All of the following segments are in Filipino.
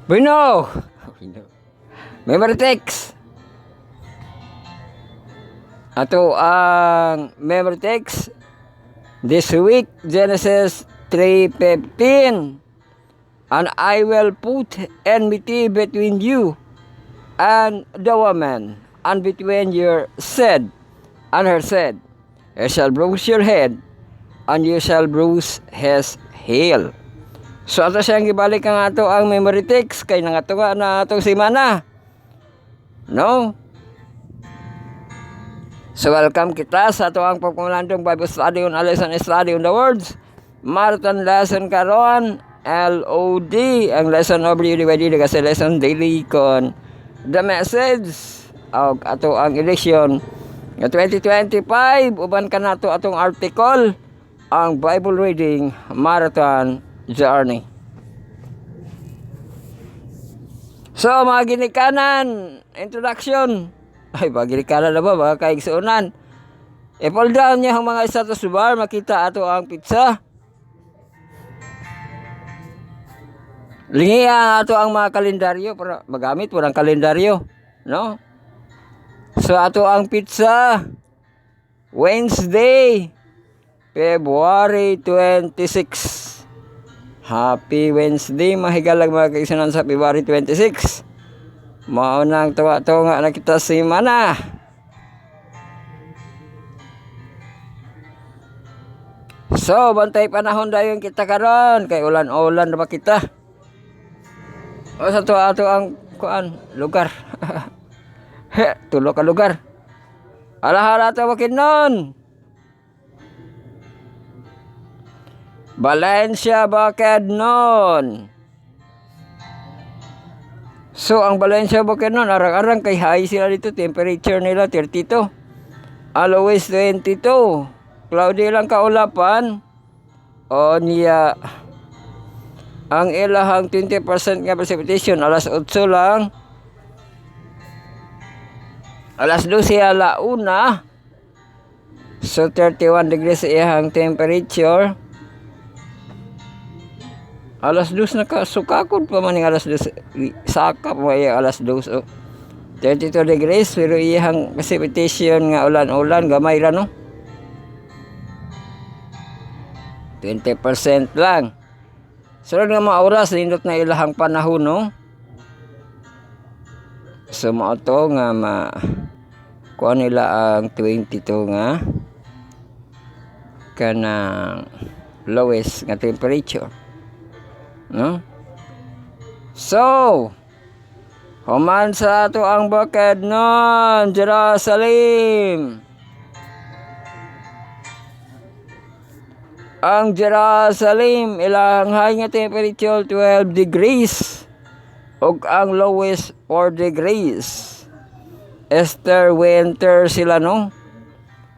Bueno, memory text. Ato ang memory text this week, Genesis 3:15. And I will put enmity between you and the woman, and between your seed and her seed. He shall bruise your head, and you shall bruise his heel. So ato siyang gibalik ang ato ang memory text kay nangatunga na atong semana. No? So welcome kita sa ato ang pagpumulandong Bible study on a lesson study on the words. Marathon lesson karon LOD ang lesson overview kasi lesson daily kon the message og ato ang election nga 2025 uban kanato atong article ang Bible reading marathon journey. So mga ginikanan, introduction. Ay, mga ginikanan na ba? Mga kaigsuunan. I-pull down niya ang mga status bar, makita ato ang pizza. Lingiya ato ang mga kalendaryo para magamit walang kalendaryo, no? So ato ang pizza Wednesday, February 26. Happy Wednesday, mahigalag mga kaigsuunan sa February 26. Maunang tuwa-tuwa na kita semana. So, bantay panahon dayon kita karon kay ulan-ulan na ba kita? O sa to ato ang kuan lugar. Tulo ka lugar. Alahala ta wakinon. Valencia Bukidnon. So ang Valencia Bukidnon arang-arang kay high sila dito, temperature nila 32. Always 22. Cloudy lang kaulapan. O niya ang ilahang 20% nga precipitation alas 8 lang. Alas 12 alauna. So 31 degrees iyang temperature. Alas 2 na kasukakod pa man alas 2 sakap mo iya alas 2 oh. 32 degrees pero iyang precipitation nga ulan-ulan gamay ra no. 20% lang. Sunod nga mga oras, nindot na ilahang panahon, no? So, mga to nga kuha nila ang 22 nga kanang lowest nga temperature. No? So, human sa ato ang Bukidnon, Jerusalem. Ang Jerusalem ilang high nga temperature 12 degrees ug ang lowest 4 degrees. Easter winter sila no.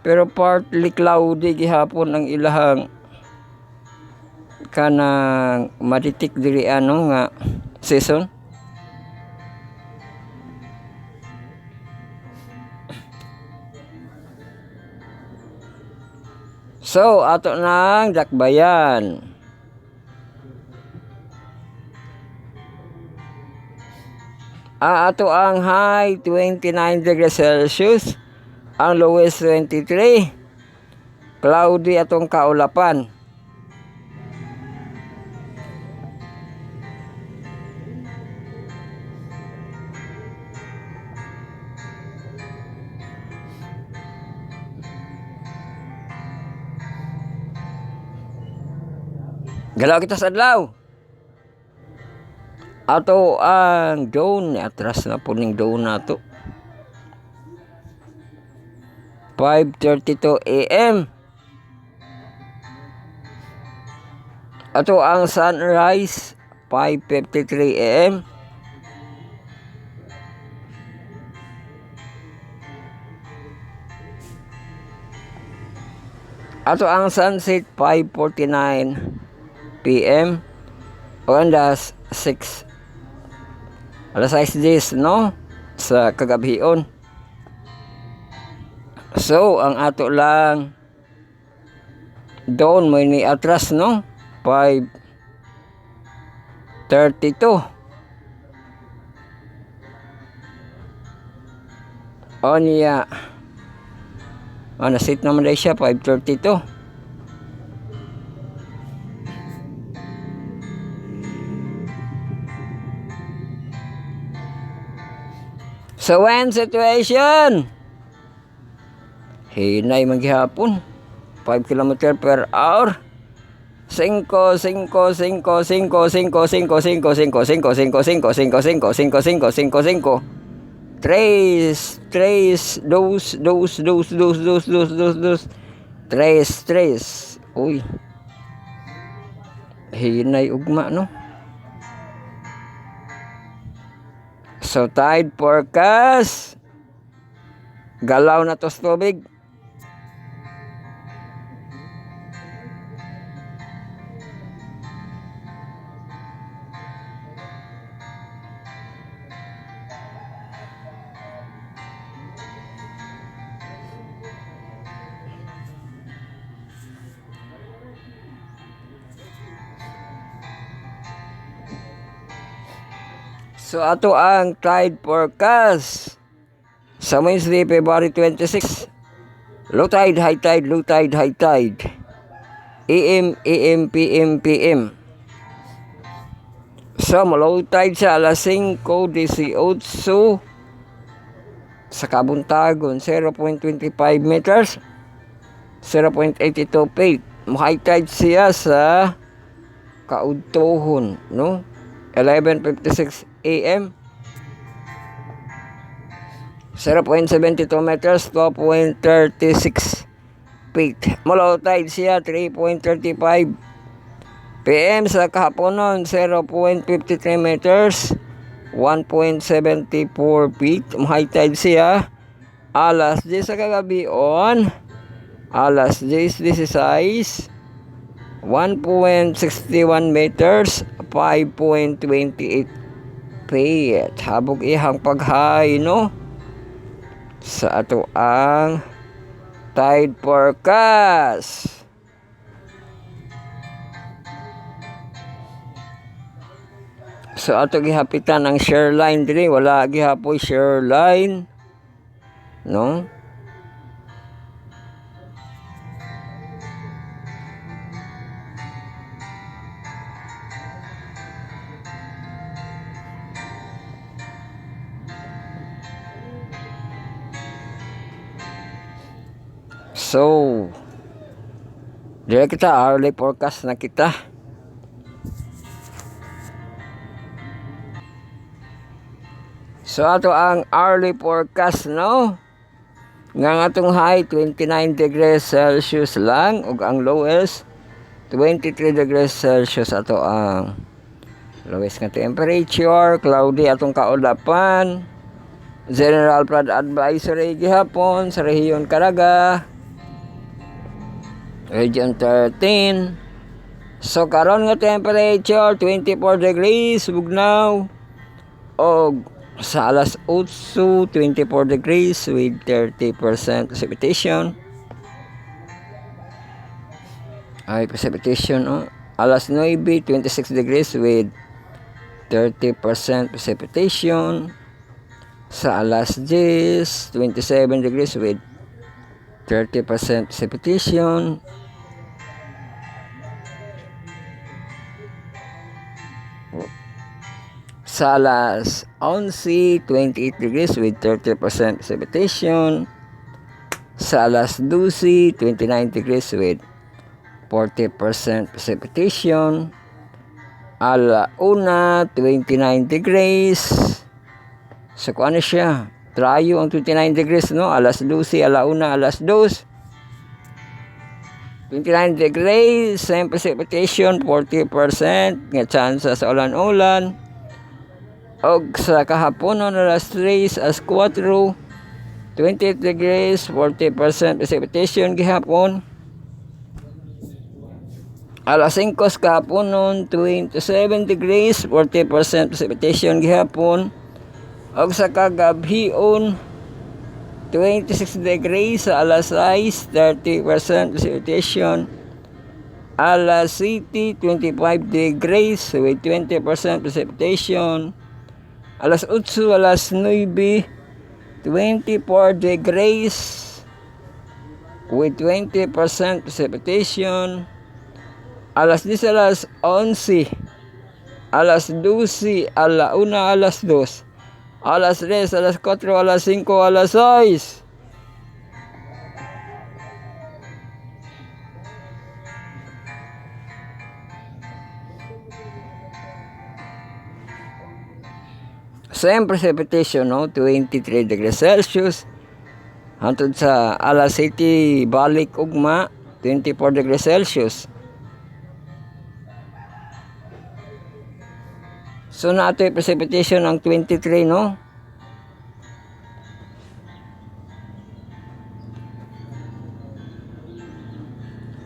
Pero partly cloudy gihapon ang ilahang kanang maditik diri ano nga season. So, ato nang dakbayan. Ato ang high 29 degrees Celsius, ang lowest 23. Cloudy atong kaulapan. Galaw kita sa adlaw. Ato ang dawn, atras na po ning dawn nato. 5:32 AM. Ato ang sunrise 5:53 AM. Ato ang sunset 5:49 PM. Alas 6. Alas 6 no? Sa kagabion. So, ang ato lang doon may ni atras no? 5:32. O niya. Nasit naman dahil siya, 5:32. So when situation, hinay maghihapon, 5 km per hour. 5, 5, 5, 5, 5, 5, 5, 5, 5, 5, 5, 5, 5, 5, 5, 5, 5, 5, 5, 5, 3, 3, 2, 2, 2, 2, 2, 2, 2, 2, 3, 3. Uy. Hinay ugma, no? So, tide forecast. Galaw na to sa tubig. So, ato ang tide forecast sa Wednesday, February 26. Low tide, high tide, low tide, high tide. AM, AM, PM, PM. So, low tide sa alas 5:18 sa Kabuntagon, 0.25 meters, 0.82 feet. High tide siya sa Kaudtohon, no? 11:56 AM, 0.72 meters, 12.36 feet. Low tide siya 3.35 PM sa kahaponon, 0.53 meters, 1.74 feet. High tide siya alas 10 sa kagabi on alas 10:16, 1.61 meters, 5.28 feet. Habog ihang paghay, no? Sa ato ang tide forecast. So ato gihapitan ang share line diri, wala gihapoy share line, no? So, dire kita early forecast na kita. So ato ang early forecast, no? Nga atong high 29 degrees Celsius lang ug ang lowest 23 degrees Celsius ato ang lowest nga temperature. Cloudy atong kaulapan. General flood advisory gihapon sa rehiyon Caraga, Region 13. So karon nga temperature 24 degrees Bugnaw, og sa alas 8 24 degrees with 30% precipitation. Ay precipitation, oh. Alas 9 26 degrees with 30% precipitation. Sa alas 10 27 degrees with 30% precipitation. Sa alas 11 28 degrees with 30% precipitation. Sa alas 12 29 degrees with 40% precipitation. Ala 1 29 degrees. So kung ano siya, trayo ang 29 degrees, no? Alas 12, alauna, alas 2. 29 degrees, same precipitation, 40%, nga chance sa ulan-ulan. Og sa kahapon, alas 3, alas 4, 28 degrees, 40% precipitation gihapon. Alas 5 kahapon, 27 degrees, 40% precipitation gihapon. Og sa kagabhion 26 degrees sa alas 6, 30% precipitation. Alas 7, 25 degrees with 20% precipitation. Alas 8, alas 9, 24 degrees with 20% precipitation. Alas 10, alas 11, alas 12, alas 1, alas 2, alas 3, alas 4, alas 5, alas 6. Same precipitation, no? 23 degrees Celsius. Hantod sa alas 7, balik ugma, 24 degrees Celsius. So nato yung precipitation ang 23, no?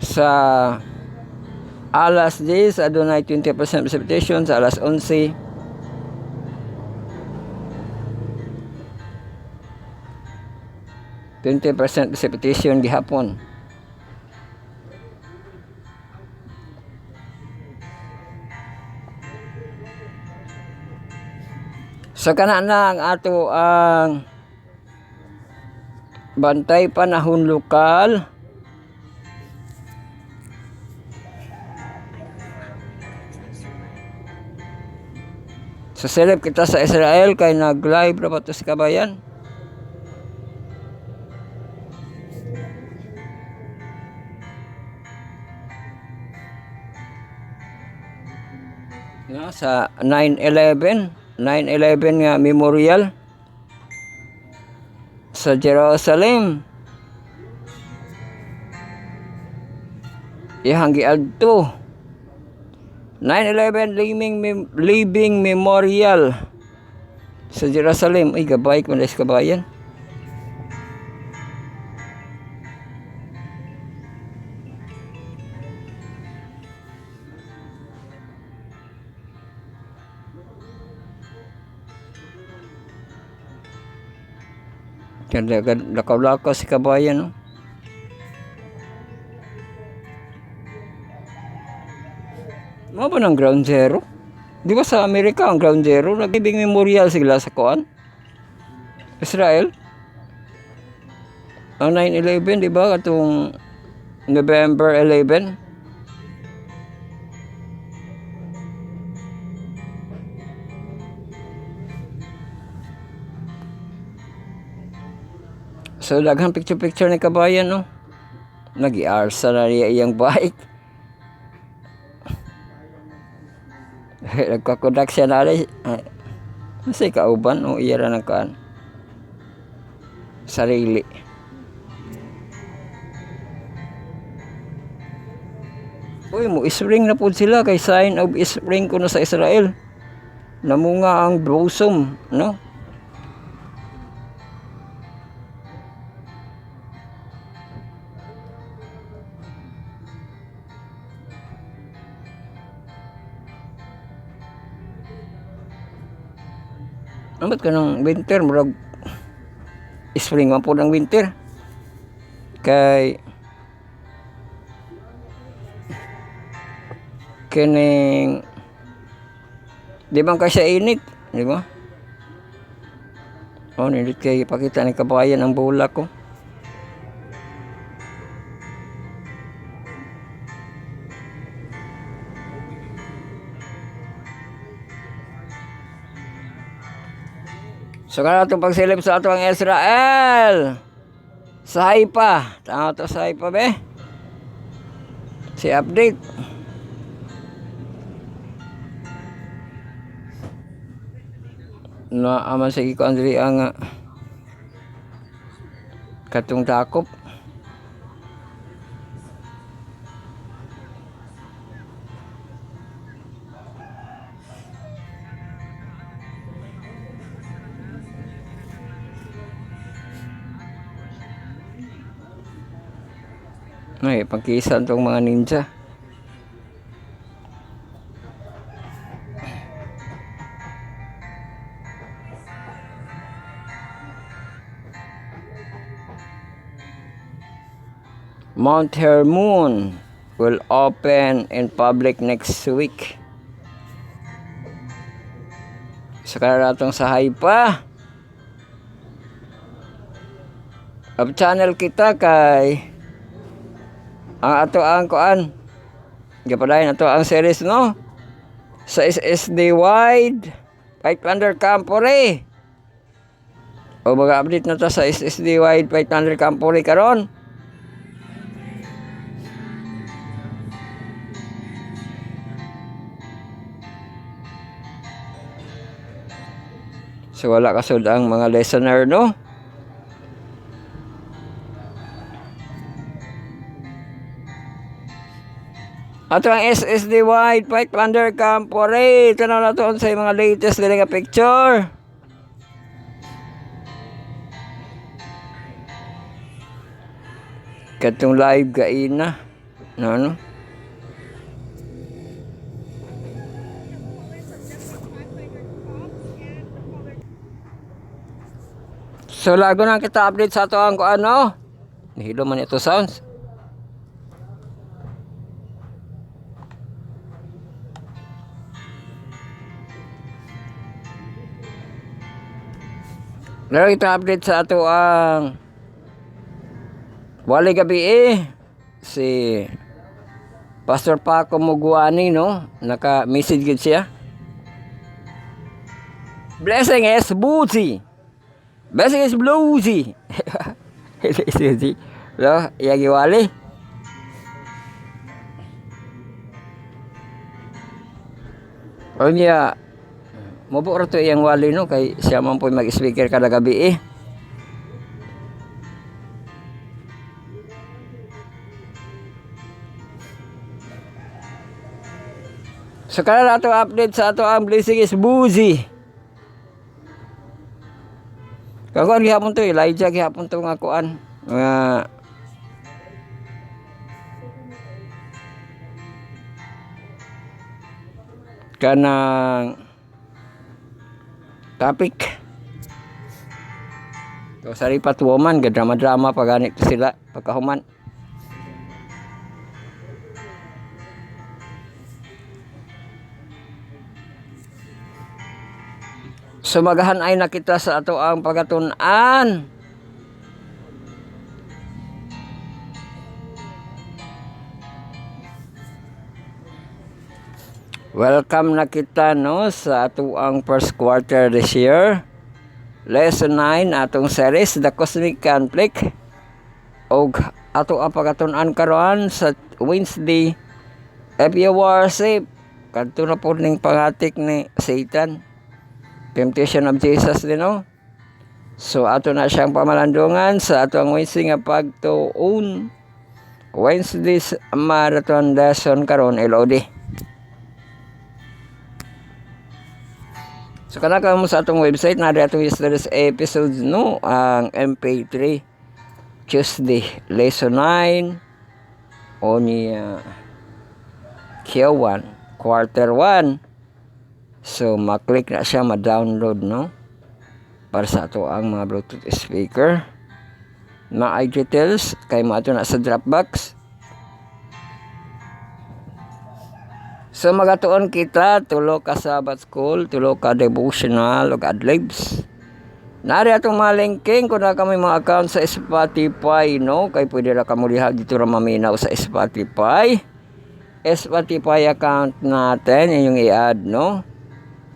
Sa alas 10, adunay 20% precipitation. Sa alas 11, %20 precipitation gihapon. So kana na ang ato ang bantay panahon lokal. So seleb kita sa Israel kay nag-live ra ba to si kabayan. No, sa 9/11 nga memorial sa Jerusalem. Ihang giadto 9/11 living memorial sa Jerusalem. Ay gabay ko na sa kabayan. Kada lakaw-lakaw si kabayan, no? Mga ba ng ground zero? Di ba sa Amerika ang ground zero? Nag-living memorial sila sa kuan? Israel? Ang 9/11, di ba? Katong November 11? So, daghang picture-picture ni kabayan, no? Nag-i-arsa na niya iyang bike. Nagkakudak siya na rin. Masay kauban, o iyara ng kaan. Sarili. Uy, mo spring na po sila kay sign of spring ko na sa Israel. Namunga ang blossom, no? Ba't ka ng winter? Murag spring man po ng winter. Kay kining di ba kasi init, di ba? Oh, nilit kay ipakita ni kabayan ang bulak ko. So kana itong pagsilip sa atong Israel sa Haifa. Tama to sa Haifa be. Si update. Na aman sige ko Andri ang katong takop. Ay, pagkisan tong mga ninja. Mount Hermon will open in public next week. Sa karatong sa Haifa. Up channel kita kay ang ato ang kuan. Gapadayon ato ang series no. Sa SSD wide 500 Campore. O mag-update na ta sa SSD wide 500 Campore karon. So wala kasud ang mga listener no. Ato ang SSD wide 500 Campore. Tanaw na to sa mga latest dili nga picture. Katong live kaina. No. So lago na kita update sa ato ang ano. Nihilo man ito sounds. Lago kita update sa ato ang wali gabi si Pastor Paco Muguani no. Naka-message gid siya. Blessing is booty. Blessing is bluesy. Bluesy. Lo, yagi wali. O niya, mabuo to iyang wali no, kay siya man po mag-speaker kada gabi So kana na to update sa ato ang blessing is boozy. Kakuan gihapon to Elijah gihapon to nga kuan nga kanang topic. So saripat woman gadrama-drama paganit sila pagkahuman. Sumagahan ay nakita sa ato ang pagatunan. Welcome na kita no sa ato ang first quarter this year. Lesson 9 atong series The Cosmic Conflict. Og ato ang pagatunan karon sa Wednesday. If you worship, kadto na po ning pangatik ni Satan. Temptation of Jesus din no. So ato na siyang pamalandungan sa ato ang Wednesday nga pagtuon. Wednesday's marathon lesson karon LOD. So kana ka mo sa atong website na atong yesterday's episodes no ang MP3 Tuesday lesson 9 on Q1 quarter 1. So maklik na siya ma-download no para sa ato ang mga Bluetooth speaker. Na details kay mo ato na sa Dropbox. So magatuon kita tulo ka Sabbath school, tulo ka devotional ug adlibs. Nari atong malingking kung na kami mga account sa Spotify no kay pwede ra kamo diha dito ra maminaw sa Spotify. Spotify account natin inyong i-add no.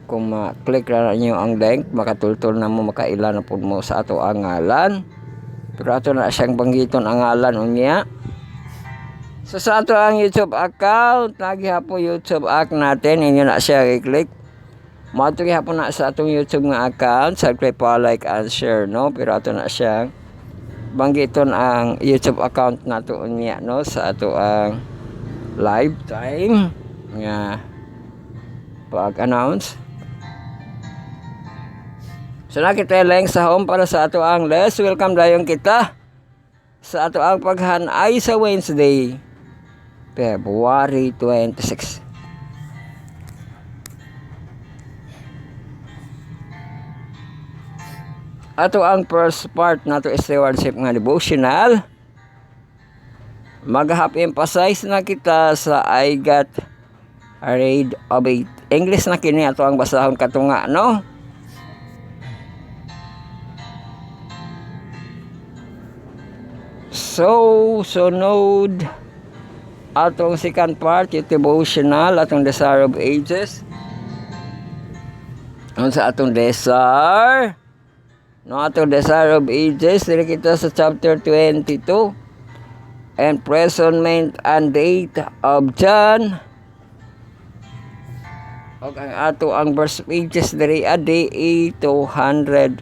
Kung ma-click na niyo ang link, makatultol na mo, makaila na po mo sa ato ang ngalan. Pero ato na siyang banggiton ang ngalan unya. So sa ato ang YouTube account, naghihapon YouTube account natin, inyo na siya i-click. Mato gihapon na sa atong YouTube nga account, subscribe pa, like, and share, no? Pero ato na siyang banggiton ang YouTube account nato unya, no? Sa ato ang live time nga pag-announce. So nakita lang sa home para sa ato ang let's welcome dayon kita sa ato ang paghanay sa Wednesday, February 26. Ato ang first part nato is stewardship nga devotional. Mag-emphasize na kita sa I got rid of it. English na kini ato ang basahon katunga no. So sunod atong second part, yung devotional atong Desire of Ages. Ano sa atong desire? No, atong Desire of Ages, dili kita sa chapter 22. Imprisonment and date of John. Og ang ato ang verse pages diri adi 221.1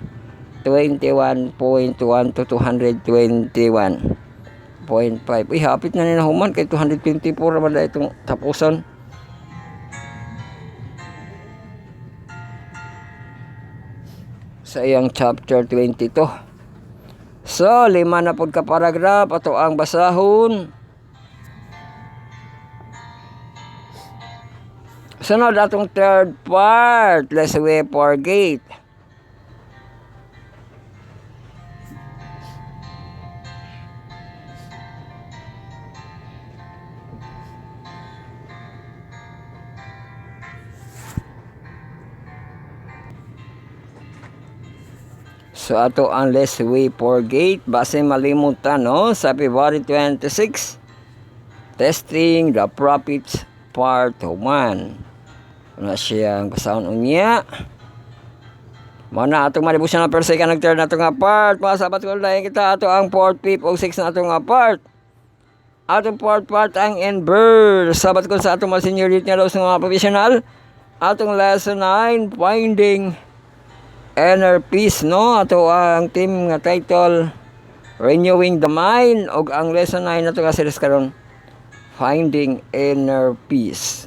to 221.5. Uy, hapit na nila human kay 224 naman na itong tapuson. Sa iyang chapter 22. So, 5 na pod ka paragraph ato ang basahon. Sunod atong third part, lest we forget. So ato ang lest we forget, base malimutan no, sa February 26, testing the prophets part 1. Ano siyang basahon unya. Mana atong malibusan na per second nag-turn na ito nga part. Mga sabat ko lang kita ato ang 4th, 5th, o 6th na ito nga part. Atong 4th part ang in-verse. Sabat ko sa atong mga seniority na sa mga professional. Atong lesson 9, finding inner peace, no? Ato ang team nga title, renewing the mind. Og ang lesson 9 na ito nga series karon, finding inner peace.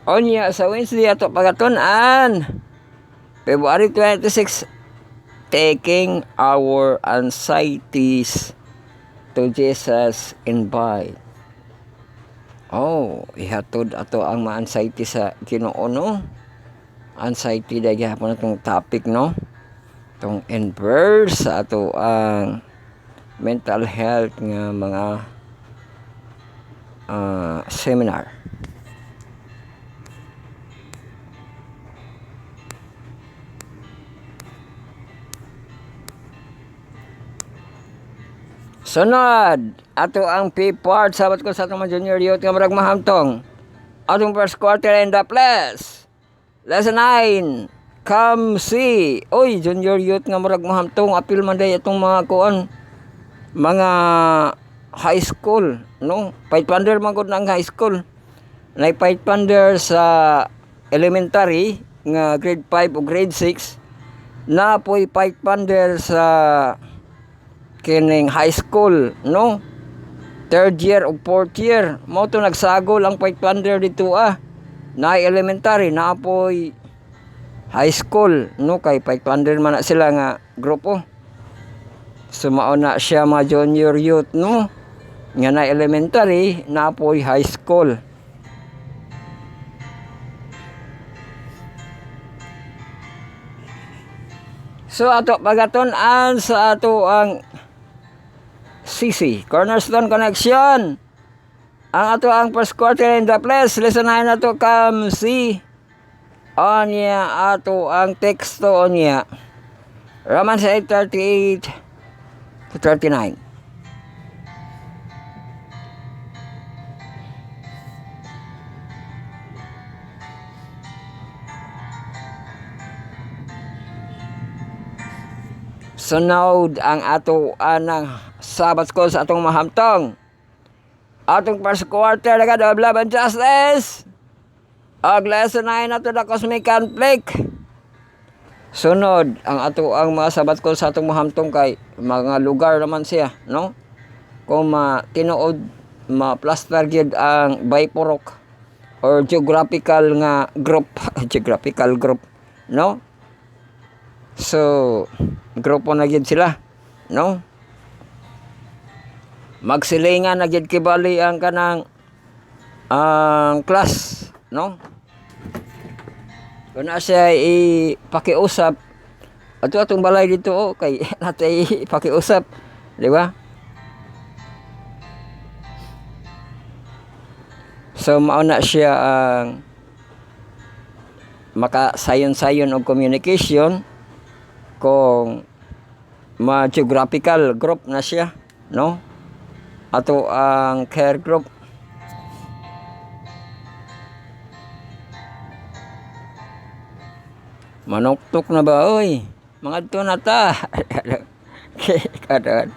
Onya sa Wednesday ato pagatunan, February 26, taking our anxieties to Jesus in by. Oh, ihatod ato ang ma-anxiety sa Ginoo, no? Anxiety dahil hapon na itong topic, no? Itong inverse sa ato ang mental health nga mga seminar. Sunod, ato ang P-part, sabat ko sa atong mga junior youth nga marag mahamtong. Atong first quarter in the place. Lesson 9, come see. Oy, junior youth nga marag mahamtong, apil man day itong mga kuan, mga high school, no? Pathfinder man gud ng high school. Nay pathfinder sa elementary nga grade 5 o grade 6. Na po'y pathfinder sa kining high school, no? 3rd year o 4th year. Mo to nagsagol ang pathfinder dito na elementary, na apoy high school, no? Kay pathfinder man na sila nga grupo. Sumao na siya mga junior youth, no? Nga na elementary, na apoy high school. So ato pagatunan sa ato ang CC, Cornerstone Connection. Ang ato ang first quarter in the place. Lesson 9 na to, come see. Onya ato ang teksto onya. Romans 8:38 to 39. Sunod ang ato anang Sabbath school sa atong mahamtong. Atong first quarter na of love and justice. Og lesson 9 ato na cosmic conflict. Sunod ang ato ang mga Sabbath school sa atong mahamtong kay mga lugar naman siya, no? Kung tinuod ma-plaster gyud ang bipurok or geographical nga group, geographical group, no? So, grupo na gyud sila, no? Magsilingan na gyud kibali ang kanang class, no? Kung na siya ipakiusap, ato atong balay dito kay natay ipakiusap, di ba? So mao na siya ang makasayon-sayon og communication kung ma-geographical group na siya, no? Ato ang care group. Manuktok na ba, oy? Mga to na ta. Kadaan.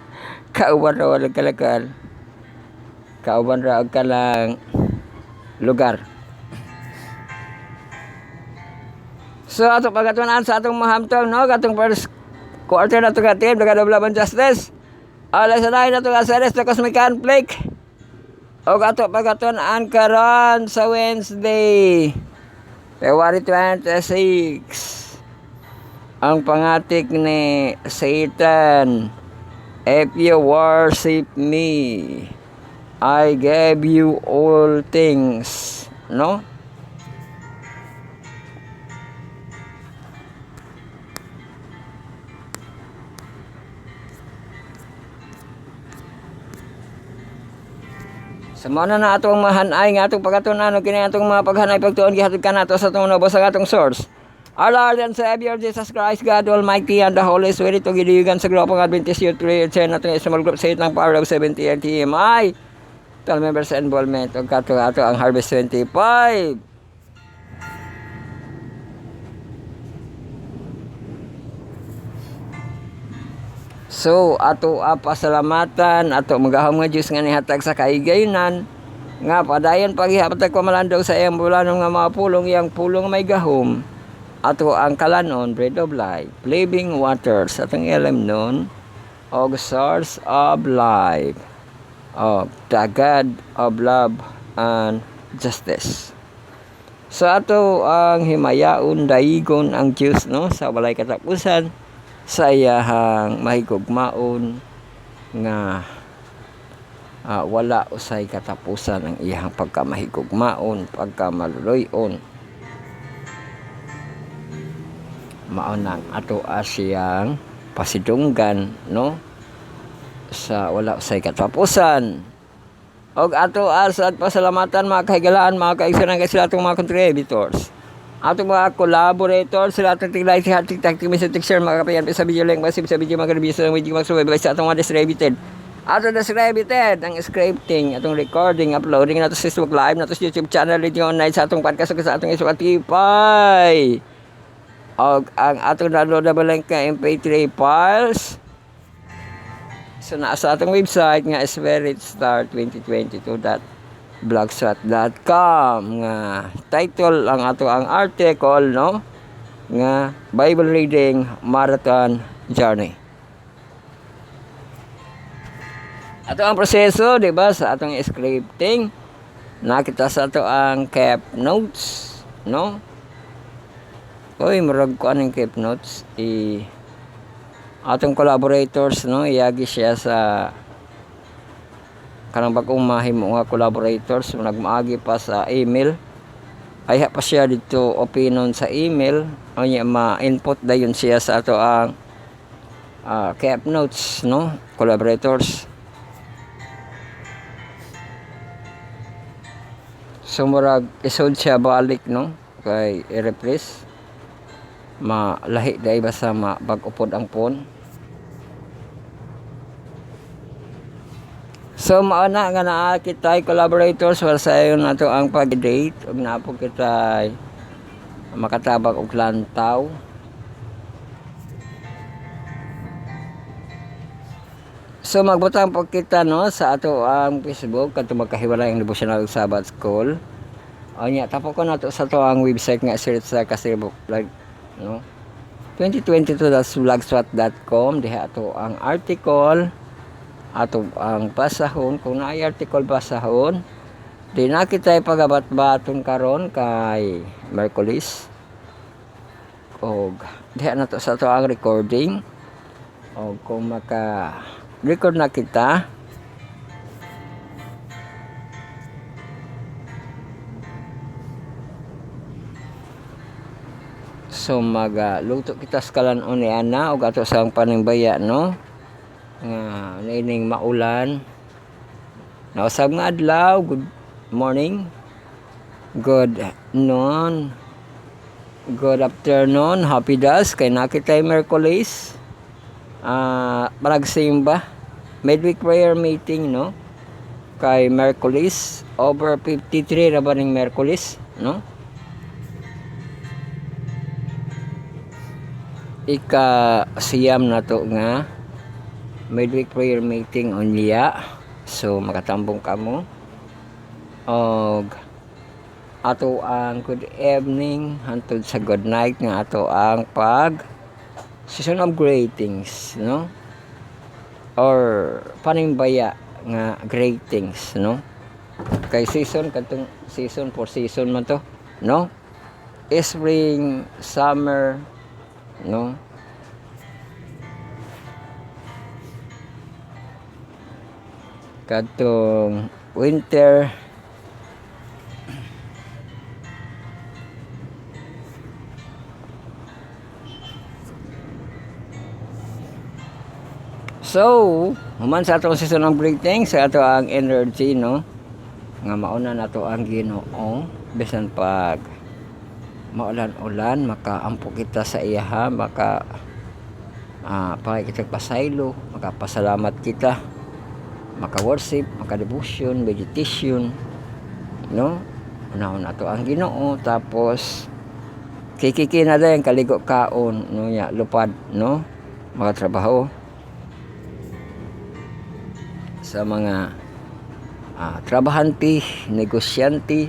Kauban ra wala kalakan. Kauban ra og kalang lugar. So ato pagatunan sa atong mahamtong, no, katong first quarter na to ka team daga Laban Justice. Alas na to ka series na cosmic conflict. Og ato pagatunan karon sa Wednesday, February 26. Ang pangatik ni Satan, if you worship me, I gave you all things, no? Sa mga na atong mahanay nga atong pagatunan o kini atong mga paghanay pagtuon gihatod kanato sa atong nabos sa atong source. Our Lord and Savior Jesus Christ, God Almighty and the Holy Spirit, o giligan sa grupong Adventist Youth Prayer Chain natin small group sa itang power of 70 LTMI. 12 members involvement o kato ato ang Harvest 25. So ato pasalamatan ato magahom nga Dios nga nihatag sa kaigayunan nga padayon paghihatag ko malandaw sa iyang bulanong nga mga pulong iyang pulong may gahom. Ato ang kalanon, bread of life, living waters, atong ilam nun, og source of life, of the God of love and justice. So ato ang himayaon, daigon ang Diyos, no, sa walay katapusan, sa iyahang mahigugmaon, nga wala usay katapusan ang iyang pagkamahigugmaon, pagkamaluloyon. Maunang ato asiyang pasidunggan, no, sa wala usay katapusan. Og ato asad pasalamatan mga kahigalaan, mga kaigsunan sila atong mga contributors, atong mga collaborators, sila atong tiglay si hatik taktik message share mga kapayan sa video link masib sa video mga review sa video magsubay sa atong mga distributed. Ato distributed ang scripting, atong recording, uploading nato sa Facebook Live, nato sa YouTube channel, radio online sa atong podcast sa atong Spotify. Og ang atong downloadable link nga MP3 files so nasa atong website nga spiritstar2022.blogspot.com nga title ang ato ang article, no, nga Bible Reading Marathon Journey. Ato ang proseso, di ba, sa atong scripting nakita sa ato ang cap notes, no. Oy, murag ko anong keep notes. Atong collaborators, no, iyagi siya sa kanang bagong mahimo nga collaborators, nagmaagi pa sa email. Ay pa siya dito opinion sa email. Anya ma-input dayon siya sa ato ang keep notes, no, collaborators. So murag isod siya balik, no, kay i-refresh. Malahi dahil basta mapag-upod ang phone. So mauna nga naa kita collaborators wala sa yun nato ang pag-date ug napo kita makatabag og lantaw. So magbutang po kita, no, sa ato ang Facebook kadto magkahiwalay ang devotional Sabbath School. Anya tapo ko nato sa to ang website nga search sa Facebook blog, no, 2022.blogspot.com. diha ato ang article, ato ang basahon kung naay article basahon. Di na kita pagabat-baton karon kay Merkulis. Og diha na to sa to ang recording. Og kung maka-record na kita, so magluto kita sa kalanon ni ana og ato sa panimbaya, no, nga nining maulan. Nausab nga adlaw, good morning, good noon, Good afternoon, happy dusk kay nakitay Merkulis. Malagsimba midweek prayer meeting, no? Kay Merkulis over 53 ra ba ning Merkulis, no? Siyam na to nga midweek prayer meeting unya. So makatambong kamo og ato ang good evening hantod sa good night nga ato ang pag season of greetings, no? Or panimbaya nga greetings, no? Kay season katong season for season man to, no? Spring, summer, no? Katong winter, so human sa atong season of greetings sa ato ang energy, no? Nga mauna na to ang Ginoo bisan pag maulan-ulan makaampo kita sa iyaha, kita pasaylo, makapasalamat kita, maka-worship, maka-devotion, meditation, no? Unahon na to ang Ginoo, tapos kikiki na din kaligo kaon, no? Ya, lupad, no? Mga trabaho sa mga trabahante, negosyante,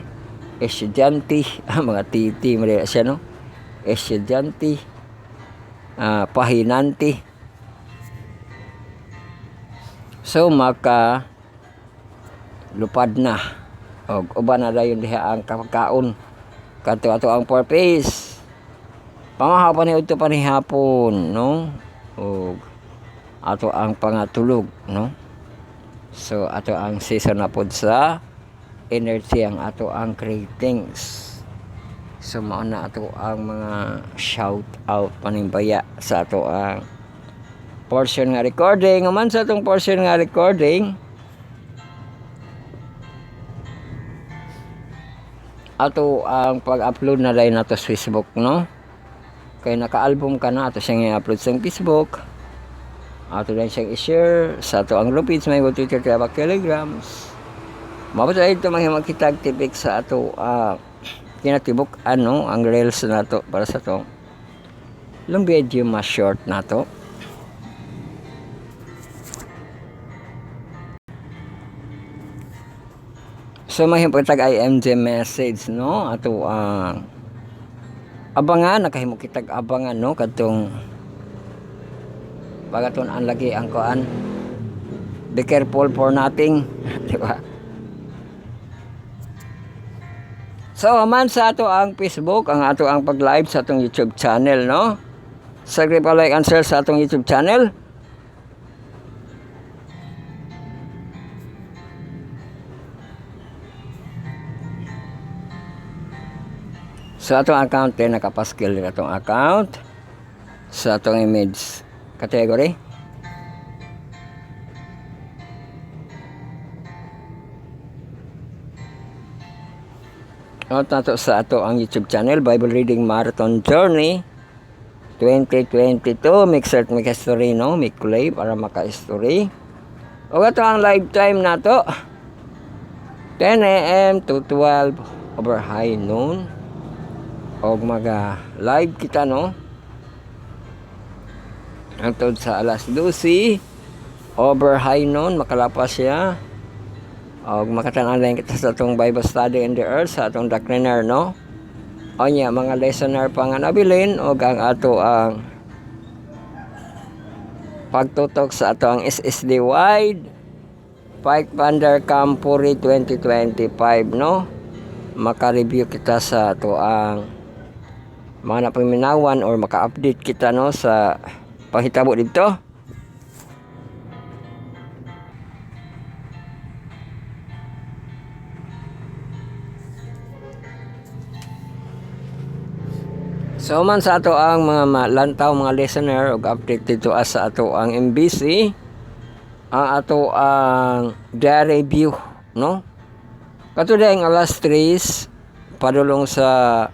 estudyante, mga titi, mali siya, no? Estudyante, pahinante. So maka lupad na og uban na dayon diha ang kaon kadto ato ang purpose pamahaw pa ni udto pa ni hapon, no? Og ato ang pangatulog, no? So ato ang season na pod sa energy ang ato ang greetings. So mao na ato ang mga shout out panimbaya sa ato ang portion nga recording. Human sa itong portion nga recording, ato ang pag-upload na rin nato sa Facebook, no? Kaya naka-album ka na, ato siyang i-upload sa Facebook, ato rin siyang i-share sa ato ang Lupits, may Twitter, Telegram, Telegrams. Mabasa ito magkitag tipik sa ato kinatibok, ano, ang reels na to para sa to. Long video mas short na to. So mahimutag IMG message, no? Ato ang abangan, nakahimo kitag abangan, no? Katong bagaton ang lagi ang kuan. Be careful for nothing, di ba? So man sa ato ang Facebook, ang ato ang pag-live sa atong YouTube channel, no? Sagri pa like and share sa atong YouTube channel. Sa atong account din, nakapaskil din atong account sa atong image category. At nato sa ato ang YouTube channel, Bible Reading Marathon Journey 2022. Mixert history, no? Mikulay para maka-history. O ato ang live time nato 10 a.m. to 12 over high noon. Og live kita, no? Hangtod sa alas 12 over high noon makalapas siya. Og makatanan kita sa atong Bible study in the earth sa atong doctriner, no? O niya, mga listener pa nga nabilin og ang ato ang pagtutok sa ato ang SSD wide Pike Pander Campuri 2025, no? Maka-review kita sa ato ang mga napaminawan or maka-update kita, no, sa panghitabo dito. So man sa ato ang mga lantaw, mga listener og update dito sa ato ang MBC, ang ato ang diary review, no? Kato dahil alas 3 padulong sa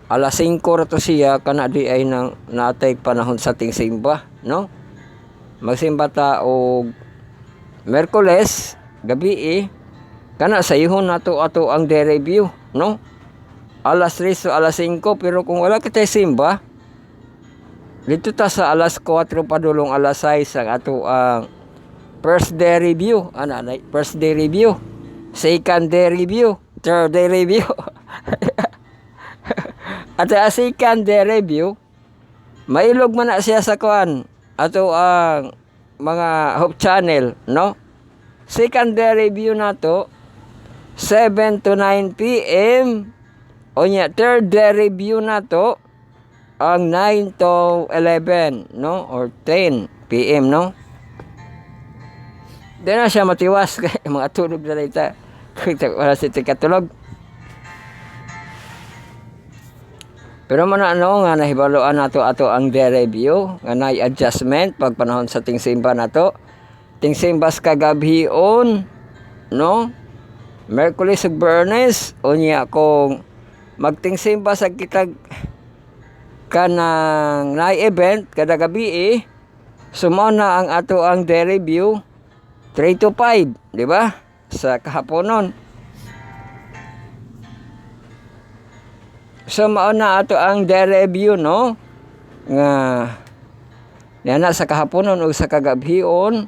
alas 5 ra to siya kana di ay nang natay panahon sa ting simba, no? Magsimba ta og Merkules gabi kana sa ihon nato ato ang de-review, no? Alas 3 o alas 5, pero kung wala kitay simba dito ta sa alas 4 padulong alas 6 ang ato ang first day review, first day review, second day review, third day review. At sa second day review, mailog man na siya sa kuan ato ang mga Hope Channel, no? Second day review nato 7 to 9 p.m. O nya third day review nato ang 9 to 11, no? Or 10 p.m., no? Di na siya matiwas kay mga tulog na dita. Wala si tikatulog. Pero man ano nga nahibaluan nato ato ang de-review nga nay adjustment pag panahon sa ting simba nato. Ting simbas kagabhion, no? Merkulis ug Biyernes unya kung magting simba sa kitag kanang nay event kada gabi sumo na ang ato ang de-review 3 to 5, di ba? Sa kahaponon. So mao na ato ang de-review, no? Nga yana sa kahaponon o sa kagabhion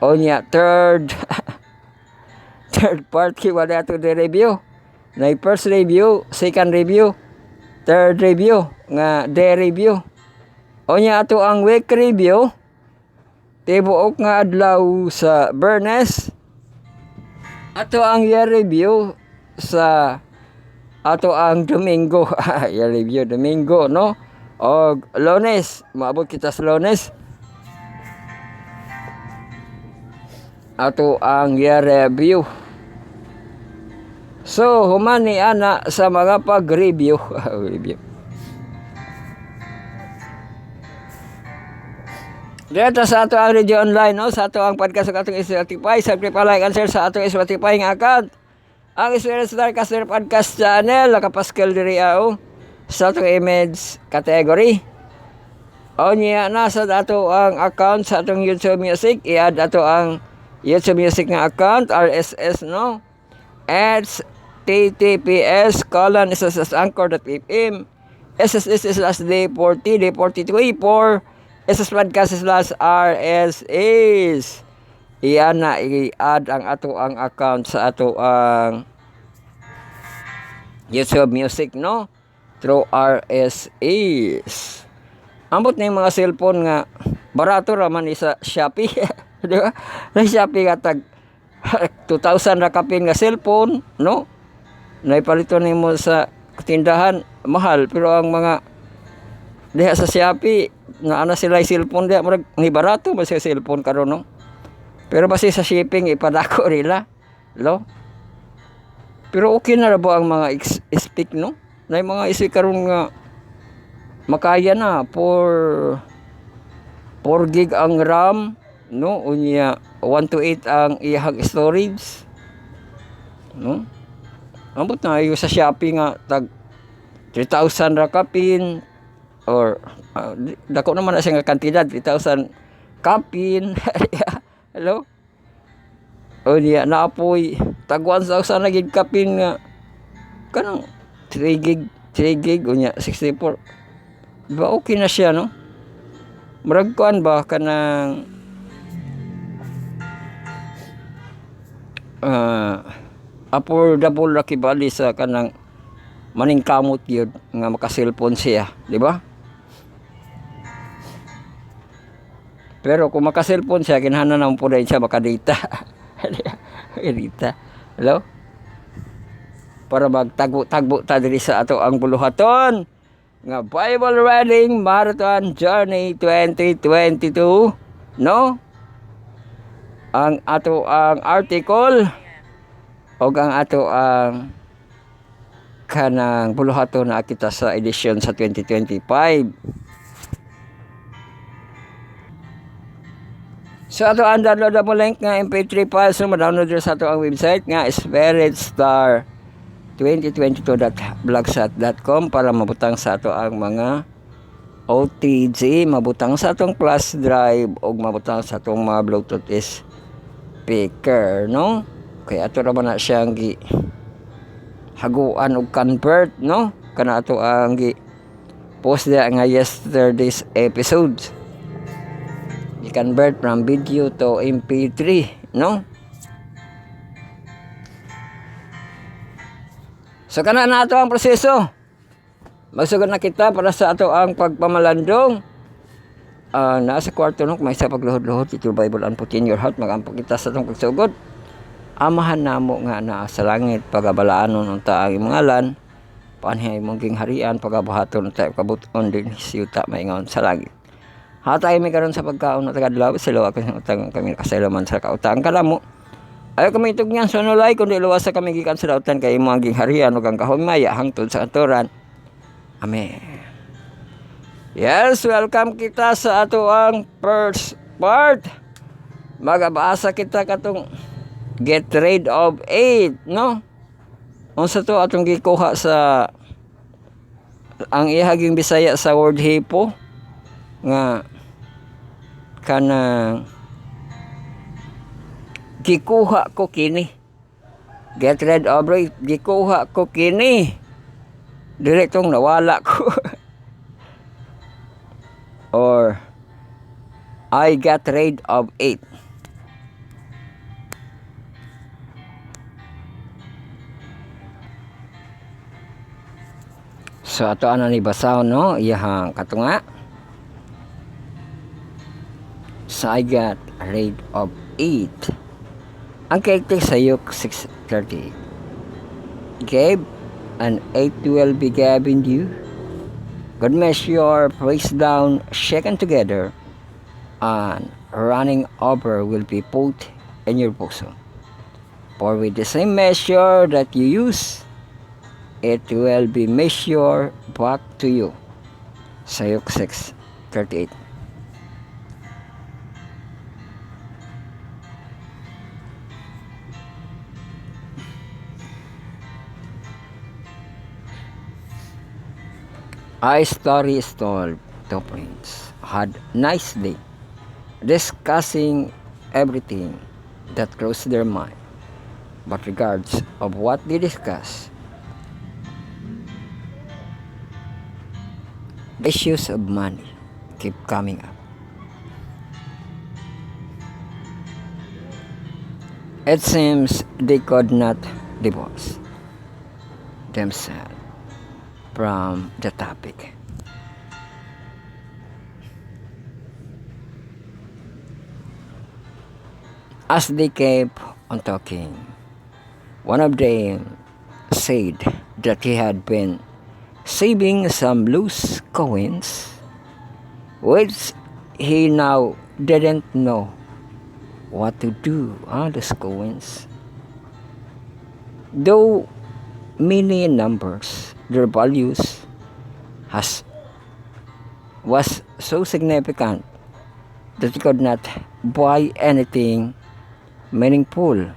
o nya third part wala ato de-review. Na first review, second review, third review nga de-review. O nya ato ang week review tibuok nga adlaw sa Biyernes. Ato ang year review sa ato ang Domingo. Year review Domingo, no? O Lunes, maabot kita sa Lunes. Ato ang year review. So, humani ana sa mga pag-review. Review. Dito sa ato ang radio online, no? Sa ato ang podcast sa atong Spotify. Subscribe, like, and share sa atong Spotify nga account. Ang Experience Starcaster Podcast Channel, nakapaskel diri sa atong image category. O niya, nasa ato ang account sa atong YouTube Music. I-add ato ang YouTube Music nga account, RSS, no? https://anchor.fm /day40 day42 SS podcast /RSS. Iyan na i-add ang ato ang account sa ato ang YouTube Music, no? Through RSS. Ambot na yung mga cellphone nga barato raman sa Shopee. Di ba? Na Shopee nga tag 2,000 ra kapin nga cellphone, no? Naipalito nimo sa tindahan mahal, pero ang mga diha sa Shopee na ana sila cellphone diha murag ni barato ba sa cellphone karon, no? Pero basi sa shipping ipadako nila, no? Pero okay na ra ba ang mga speak, no? Na mga isip karon nga makaya na for 4 gig ang RAM, no? Unya 128 ang iyang storage, no? Ambot na ayo sa Shopee nga tag 3,000 ra kapin or dako naman na siya nga kantidad 3,000 kapin. Hello? O niya naapoy tag 1,000 na gig kapin nga kanang 3 gig unya 64. Diba okay na siya, no? Murag kuan ba kanang affordable ra kibali sa kanang maning kamot gyud nga maka-cellphone siya, di ba? Pero kung maka-cellphone siya, kinahanglan na po siya maka-data. Data. Hello? Para magtagbo-tagbo ta diri sa ato ang buluhaton nga Bible Reading Marathon Journey 2022, no? Ang ato ang article o ang ato ang kanang buluhaton na kita sa edisyon sa 2025. So ato ang downloadable link nga MP3 files so ma-download sa ato ang website nga Spirit Star 2022.blogshot.com para mabutang sa ato ang mga OTG, mabutang sa atong flash drive o mabutang sa atong mga Bluetooth speaker, no? Kaya ato ra man na siyang gi haguan og convert, no? Kana ato ang gi post dia nga yesterday's episode. I-convert from video to MP3, no? So kana na ato ang proseso. Magsugod na kita para sa ato ang pagpamalandong. Nasa kwarto nung may sa pagluhod-luhod ito Bible and put in your heart, magampo kita sa atong pagsugod. Amahan namo nga na sa langit pagabalaanon unta ang imangalan, panhay mong ging harian pagabuhaton unta kabuton din siyuta maingon sa langit. Hatay mi karon sa pagkaon na tagadlaw silaw ako sa utang kami kasayloman sa kautang kalamo. Ayaw kami itugyan sa nulay, kundi luwas sa kami gikan sa dautan kay imo ang gingharian ug ang kahumaya hangtod sa aturan. Amen. Yes, welcome kita sa ato ang first part. Magabasa kita katong get rid of 8, no? Unsa to atong gikuha sa ang ihaging Bisaya sa word hipo nga kanang gikuha ko kini. Get rid of it. Gikuha ko kini. Direktong nawala ko. Or I got rid of it. So ato ana ni basaw, no? Iyahang katunga. So I got rid of it. Ang character sa Luke 6:30. Gave, and 8 will be given you. Good measure, pressed down, shaken together, and running over will be put in your bosom. For with the same measure that you use, it will be measured back to you. Sa Luke 6:38. A story is told. Two friends had nice day discussing everything that crossed their mind, but regards of what they discuss, the issues of money keep coming up. It seems they could not divorce themselves from the topic. As they kept on talking, one of them said that he had been saving some loose coins, which he now didn't know what to do on those coins. Though many numbers, their values was so significant that he could not buy anything meaningful.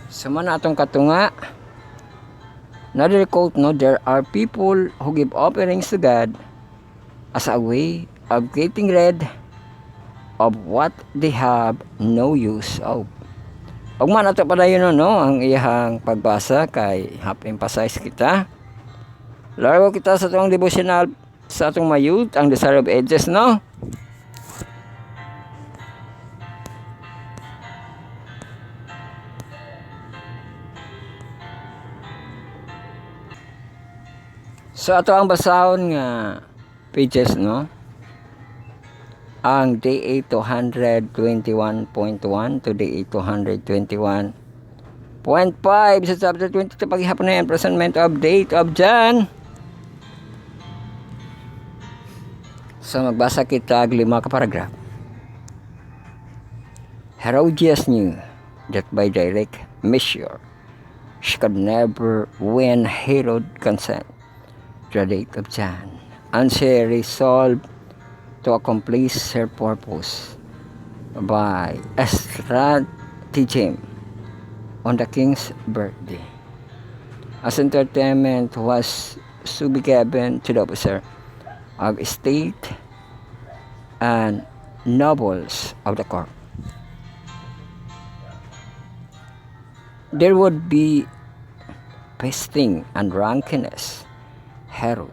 Sa man atong katunga, another quote, no, there are people who give offerings to God as a way of getting rid of what they have no use of. Ug man ato padayon, no, ang iyang pagbasa kay half-emphasize kita. Largo kita sa atong devotional sa atong mayut, ang Desire of Ages, no? So ato ang basahon nga pages, no? Ang DA 221.1 to DA 221.5 sa chapter 20 sa paghihapon na yan, presentment of date of John. So magbasa kita og 5 ka paragraph. Herodias knew that by direct measure she could never win Herod's consent to the date of John and she resolved to accomplish her purpose by a stratagem on the king's birthday. As entertainment was to be given to the officer of state and nobles of the court. There would be feasting and drunkenness. Herod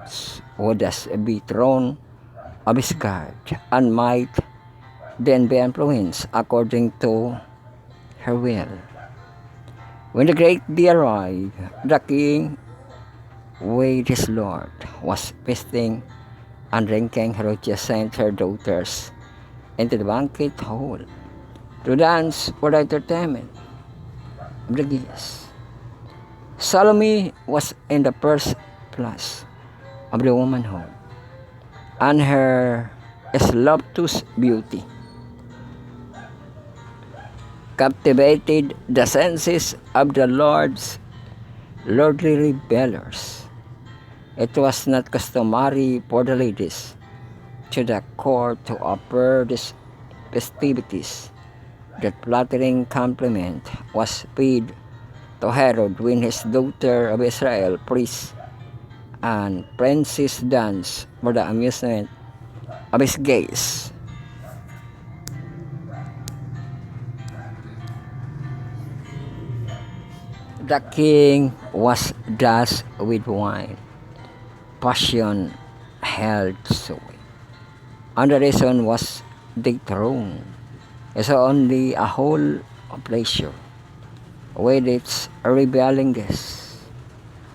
would thus be thrown of his guard and might then be influenced according to her will. When the great day arrived, the king with his lord was feasting and drinking. Herodias sent her daughters into the banquet hall to dance for the entertainment of the guests. Salome was in the first class of the womanhood, and her voluptuous beauty captivated the senses of the lordly revelers. It was not customary for the ladies to the court to offer these festivities. That flattering compliment was paid to Herod when his daughter of Israel, priest and princess, danced for the amusement of his gaze. The king was thus with wine. Passion held sway, and the reason was the throne. So only a whole pleasure with its revealing guests.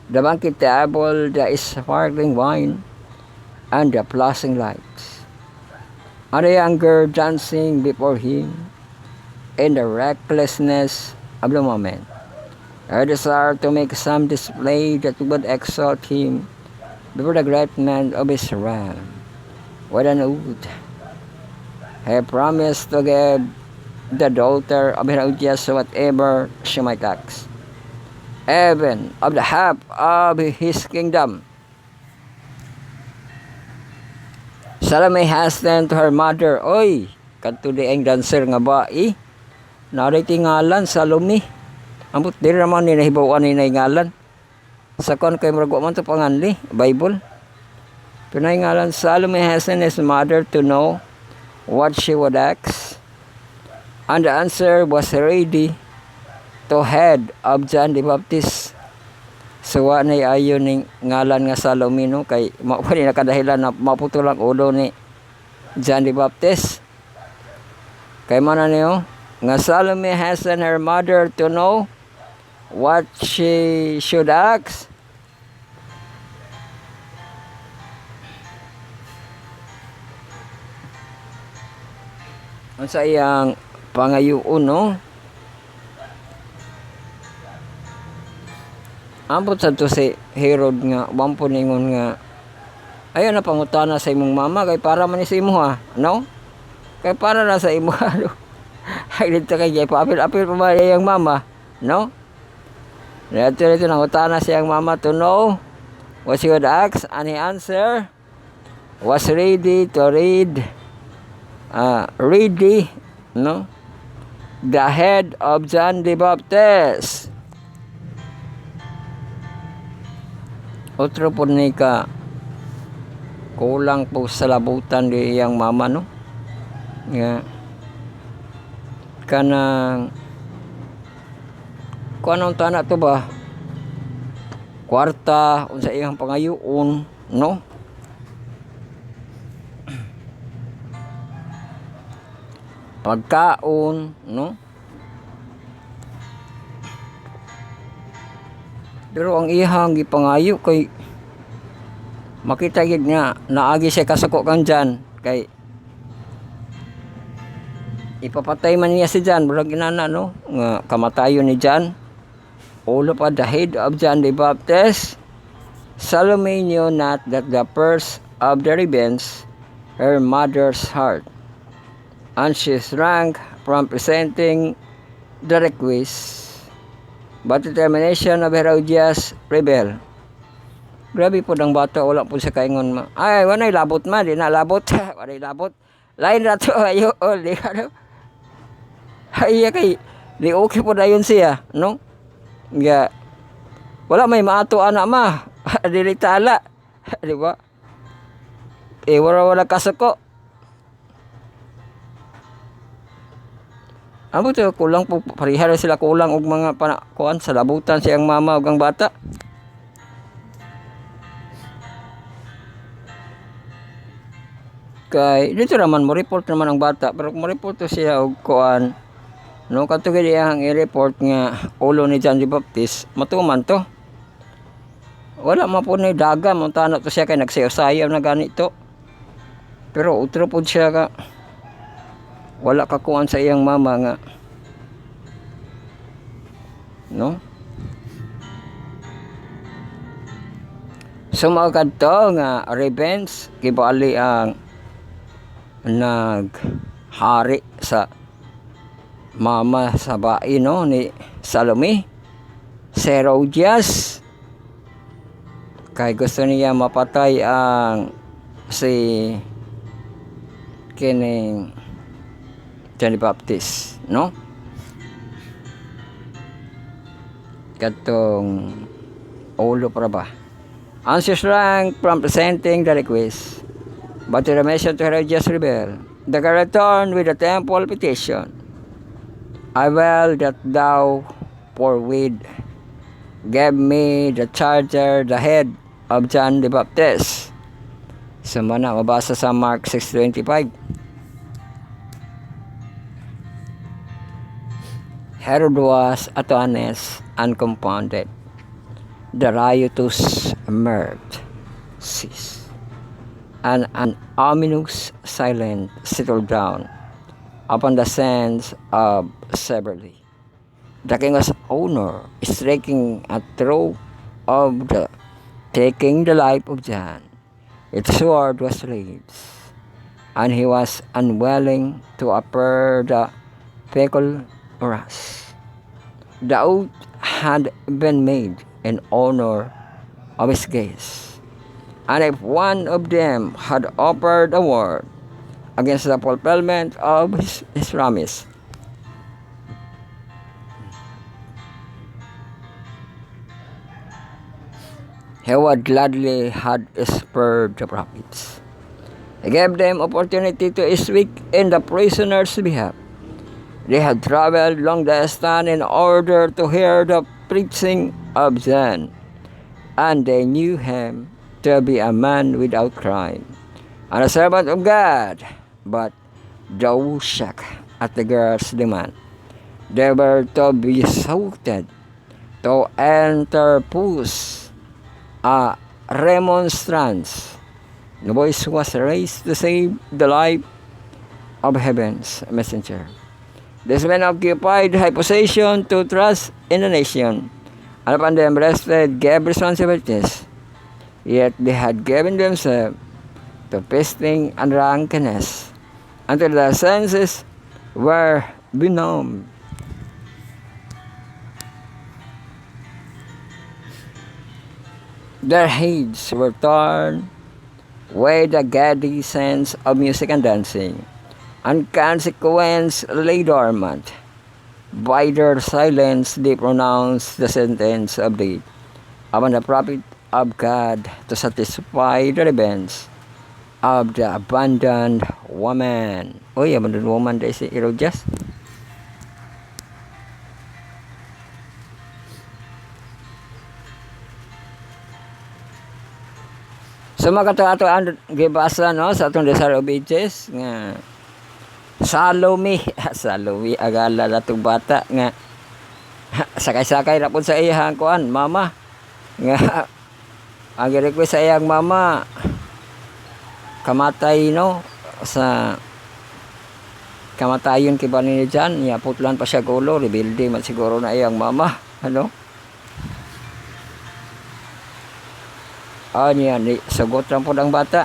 The banquet table, the sparkling wine, and the flashing lights, and the younger dancing before him in the recklessness of the moment. Her desire to make some display that would exalt him before the great men of his realm. With an oath, he promised to give the daughter of Herodias whatever she might ask, even of the half of his kingdom. Salome hastened to her mother. Oy, kadto di ang dancer nga ba naray tingalan Salome. Ambot diri naman ni nahibawan ni ngalan. Sa kon kay murag man to panganli Bible. Pinay ngalan Salome hastened his mother to know what she would ask, and the answer was ready to head of John the Baptist. So wa nay ayon ning ngalan nga Salome no kay mao pa ni nakadahilan na maputol ang ulo ni John the Baptist. Kay man niyo nga Salome hastened her mother to know what she should ask. Ang sa iyang pangayuon no. Ambot sa to si Herod nga wampo ningon nga ayon na pangutana sa imong mama kay para man ni sa imo ha, no? Kay para na sa imo ano. Ay dito kay apil pa ba iyang mama, no? Dito nang utana siyang mama to know what she would ask, and he answer was ready to ready, no? The head of John the Baptist. Otro po ni ka kulang po sa labutan di iyang mama no. Nga kanang kung anong tana to ba? Kwarta unsa iyang pangayoon, no? Pagkaon, no? Pero ang ihang gipangayo kay makita gid nga naagi siya kasuko kang Jan kay ipapatay man niya si Jan murag inana no nga kamatayon ni Jan. All of the head of John the Baptist. Salome knew not that the first of the revenge her mother's heart, and she shrank from presenting the request. But the determination of Herodias rebelled, Grabe po ang bata, wala po sa kaingon ma. Ay, wanay labot ma, di na labot. Wanay labot. Lain na to, ayo, di ka no. Ay, kay, di okay po na yun siya, no? Nga, wala may maato anak ma. Dili tala. Di ba? Wala kasuko. Amo to kulang po parihara sila kulang og mga kuan sa labutan siyang mama ug ang bata. Kay dito naman mo report naman ang bata pero kung mo report to siya og kuan no kadto gid ang i-report nga ulo ni John the Baptist matuman to. Wala man po ni daga mo tano to siya kay nagsayaw na ganito. Pero utro pod siya ka wala ka kuan sa iyang mama nga no. So mga kadto nga revenge gibali ang naghari sa mama sa bae no ni Salome si Herodias kay gusto niya mapatay ang si kining John the Baptist no katong ulo para ba answers rank from presenting the request. But to the mission to Herodias rebel, the return with the temple petition. I will that thou forthwith give me the charger, the head of John the Baptist. Sumana, mabasa sa Mark 6:25. Herod was at honest and compounded. The riotous mirth ceased. And an ominous silence settled down upon the sands of Severely. The king's owner is striking a throw of the taking the life of John. Its sword was raised, and he was unwilling to appear the fecal wrath. The oath had been made in honor of his guests. And if one of them had offered a word against the fulfillment of his promise, he would gladly had spared the prophets. He gave them opportunity to speak in the prisoner's behalf. They had traveled long distance in order to hear the preaching of John, and they knew him to be a man without crime, and a servant of God. But though shocked at the girl's demand, they were to be exhorted to interpose a remonstrance. The voice was raised to save the life of heaven's messenger. These men occupied high position to trust in the nation, and upon them rested gave responsibilities. Yet they had given themselves to feasting and drunkenness until their senses were benumbed. Their heads were torn with the gaudy sense of music and dancing, and consequence lay dormant. By their silence they pronounced the sentence of death upon the prophet of God to satisfy the revenge of the abandoned woman. Uy, abandoned woman dahil si Herodias. So makatato ang gibasa no sa atong Desire of Ages nga Salome, Salome agala latong bata nga sakay-sakay ra pud sa iyang kuan mama nga ang request sa iyang mama kamatay no sa kamatayon kiba ni John ya putlan pa siya gulo rebelde man siguro na iyang mama ano niya ni sagot lang po ang bata.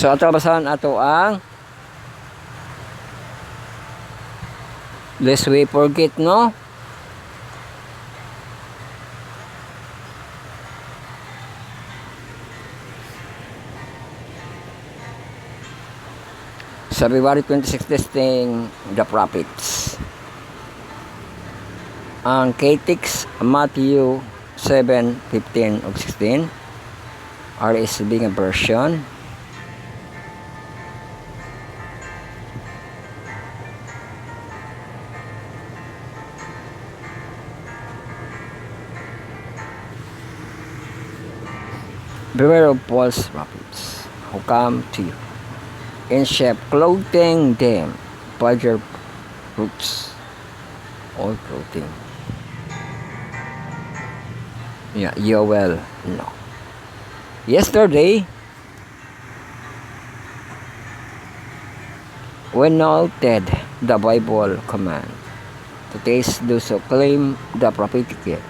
So ato basahan ato ang lest we forget, no? Sa February 26 testing the prophets. Ang KTX Matthew 7:15 ug 16 RSV nga version. Beware of false prophets who come to you in sheep clothing them by their roots. All clothing. Yeah, Yoel, no. Yesterday, we noted the Bible command to taste those who claim the prophetic gift.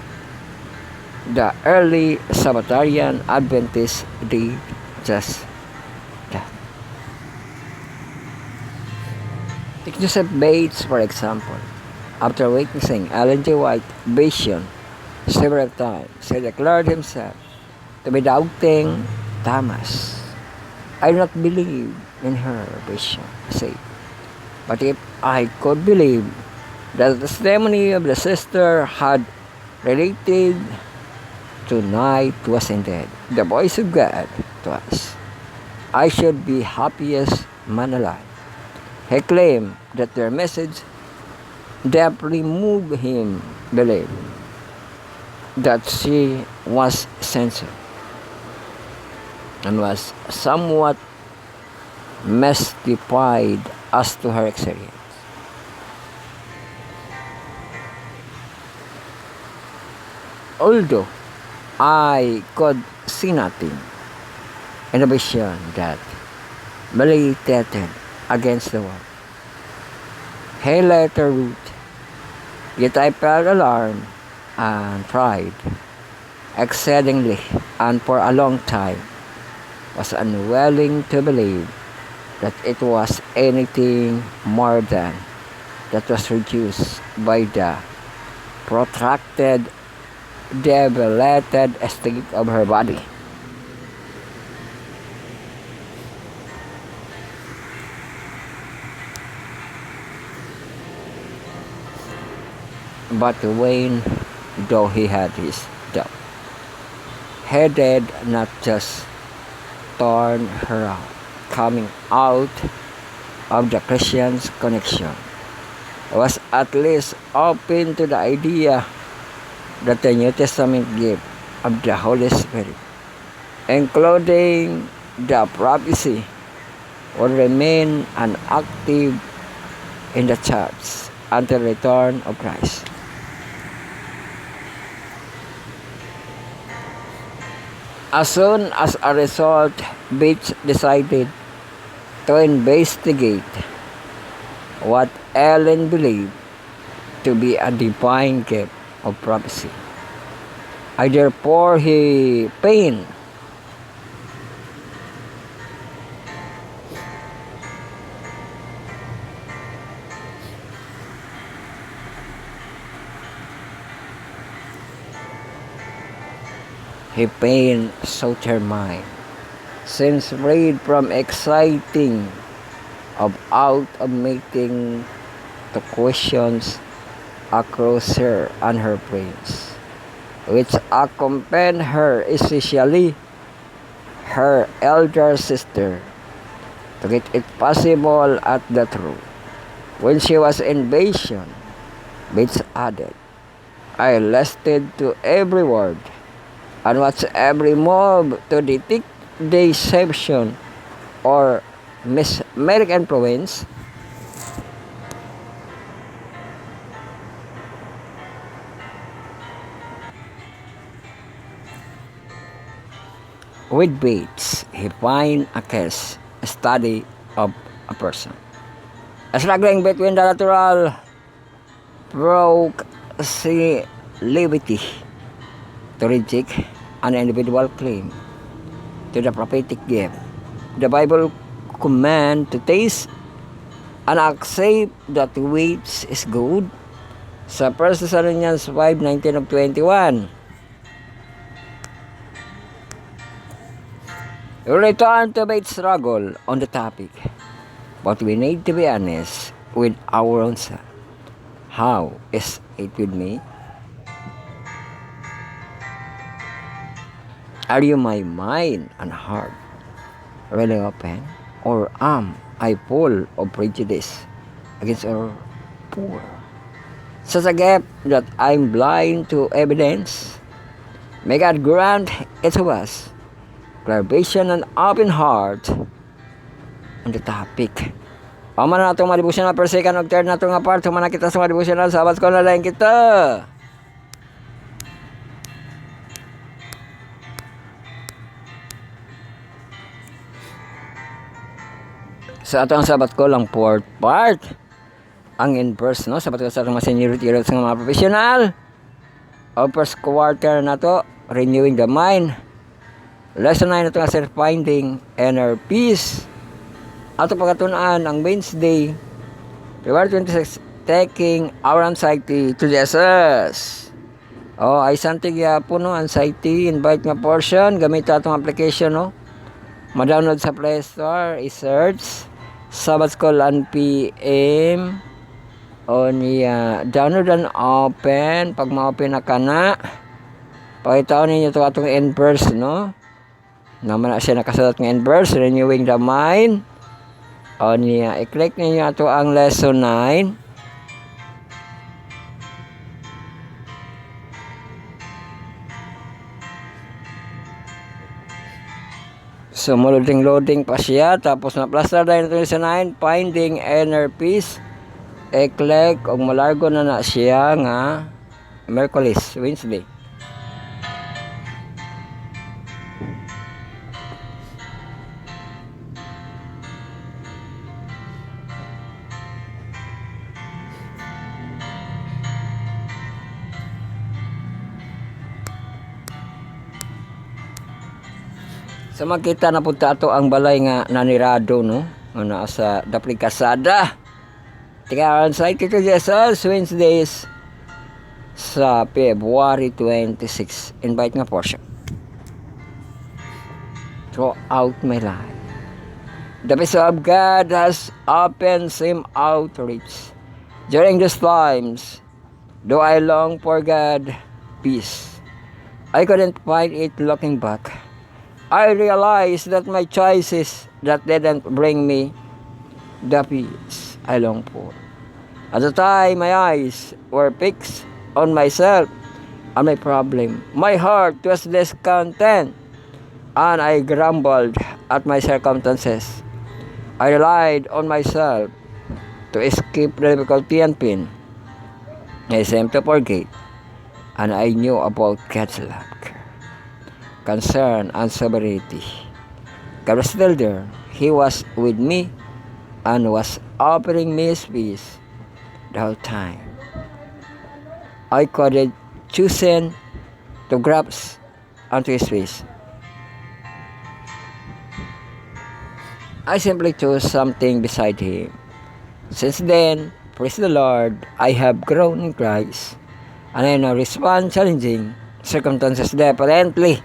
The early Sabbatarian Adventists did just that. Take Joseph Bates, for example. After witnessing Ellen G. White's vision several times, he declared himself to be doubting Thomas. I do not believe in her vision, say. But if I could believe that the testimony of the sister had related tonight was indeed the voice of God to us, I should be happiest man alive. He claimed that their message deeply moved him believe that she was sincere and was somewhat mystified as to her experience. Although I could see nothing in the vision that militated against the world, he later wrote, yet I felt alarmed and pride exceedingly, and for a long time was unwilling to believe that it was anything more than that was reduced by the protracted debilitated state of her body. But Wayne, though he had his doubt, he did not just turn her out, coming out of the Christian's connection, was at least open to the idea that the New Testament gift of the Holy Spirit, including the prophecy, will remain inactive in the church until the return of Christ. As soon as a result, Bates decided to investigate what Ellen believed to be a divine gift of prophecy. I therefore he pained sought her mind, since freed from exciting of out of making the questions across her and her brains, which accompanied her, especially her elder sister, to get it possible at the truth. When she was in vision, Bates added, I listened to every word and watched every move to detect deception or mesmeric influence. With Bates, he find a case study of a person struggling between the natural proclivity to reject an individual claim to the prophetic gift. The Bible command to taste and accept that which is good. Sa 1 Thessalonians 5:19-21. We return to debate struggle on the topic, but we need to be honest with our own self. How is it with me? Are you my mind and heart really open, or am I full of prejudice against our poor? Such a gap that I'm blind to evidence. May God grant it to us clarification and open heart on the topic. Paman na itong madibusyonal per second o third na itong apart. Humana kita sa madibusyonal. Sabat ko na lang kita. Sa atong sabat ko lang fourth part. Ang in-verse, no? Sabat ko sa atong mga seniority sa mga professional. O first quarter na to, renewing the mind. Lesson 9 ito nga self-finding inner peace. Ato pagkatunan ang Wednesday, February 26, taking our anxiety to Jesus. Ay santig po no, anxiety, invite nga portion, gamit atong application no. Ma-download sa Play Store, i-search Sabbath School and PM. Niya, download and open. Pag ma-open na ka na, pakitaon ninyo ito atong in-verse no. Naman na siya nakasalat ng in-verse, renewing the mind. Niya, i-click ninyo ito ang lesson 9. So, loading pa siya. Tapos, na-plaster dahil ito lesson 9, finding inner peace. I-click, o malargo na siya nga, Merkulis, Wednesday. So makita na po ato ang balay nga nanirado no, nga naa sa daplig kasada. Tingnan sa ito Jesus Wednesdays sa February 26. Invite nga portion. Throughout my life, the peace of God has opened same outreach. During these times, though I long for God peace, I couldn't find it looking back. I realized that my choices that didn't bring me the peace I long for. At the time, my eyes were fixed on myself and my problem. My heart was discontent, and I grumbled at my circumstances. I relied on myself to escape difficulty and pain. I seemed to forget, and I knew about God's love, concern, and sovereignty. God was still there. He was with me and was offering me His peace the whole time. I could have chosen to grasp onto His peace. I simply chose something beside Him. Since then, praise the Lord, I have grown in Christ, and I now respond challenging circumstances differently.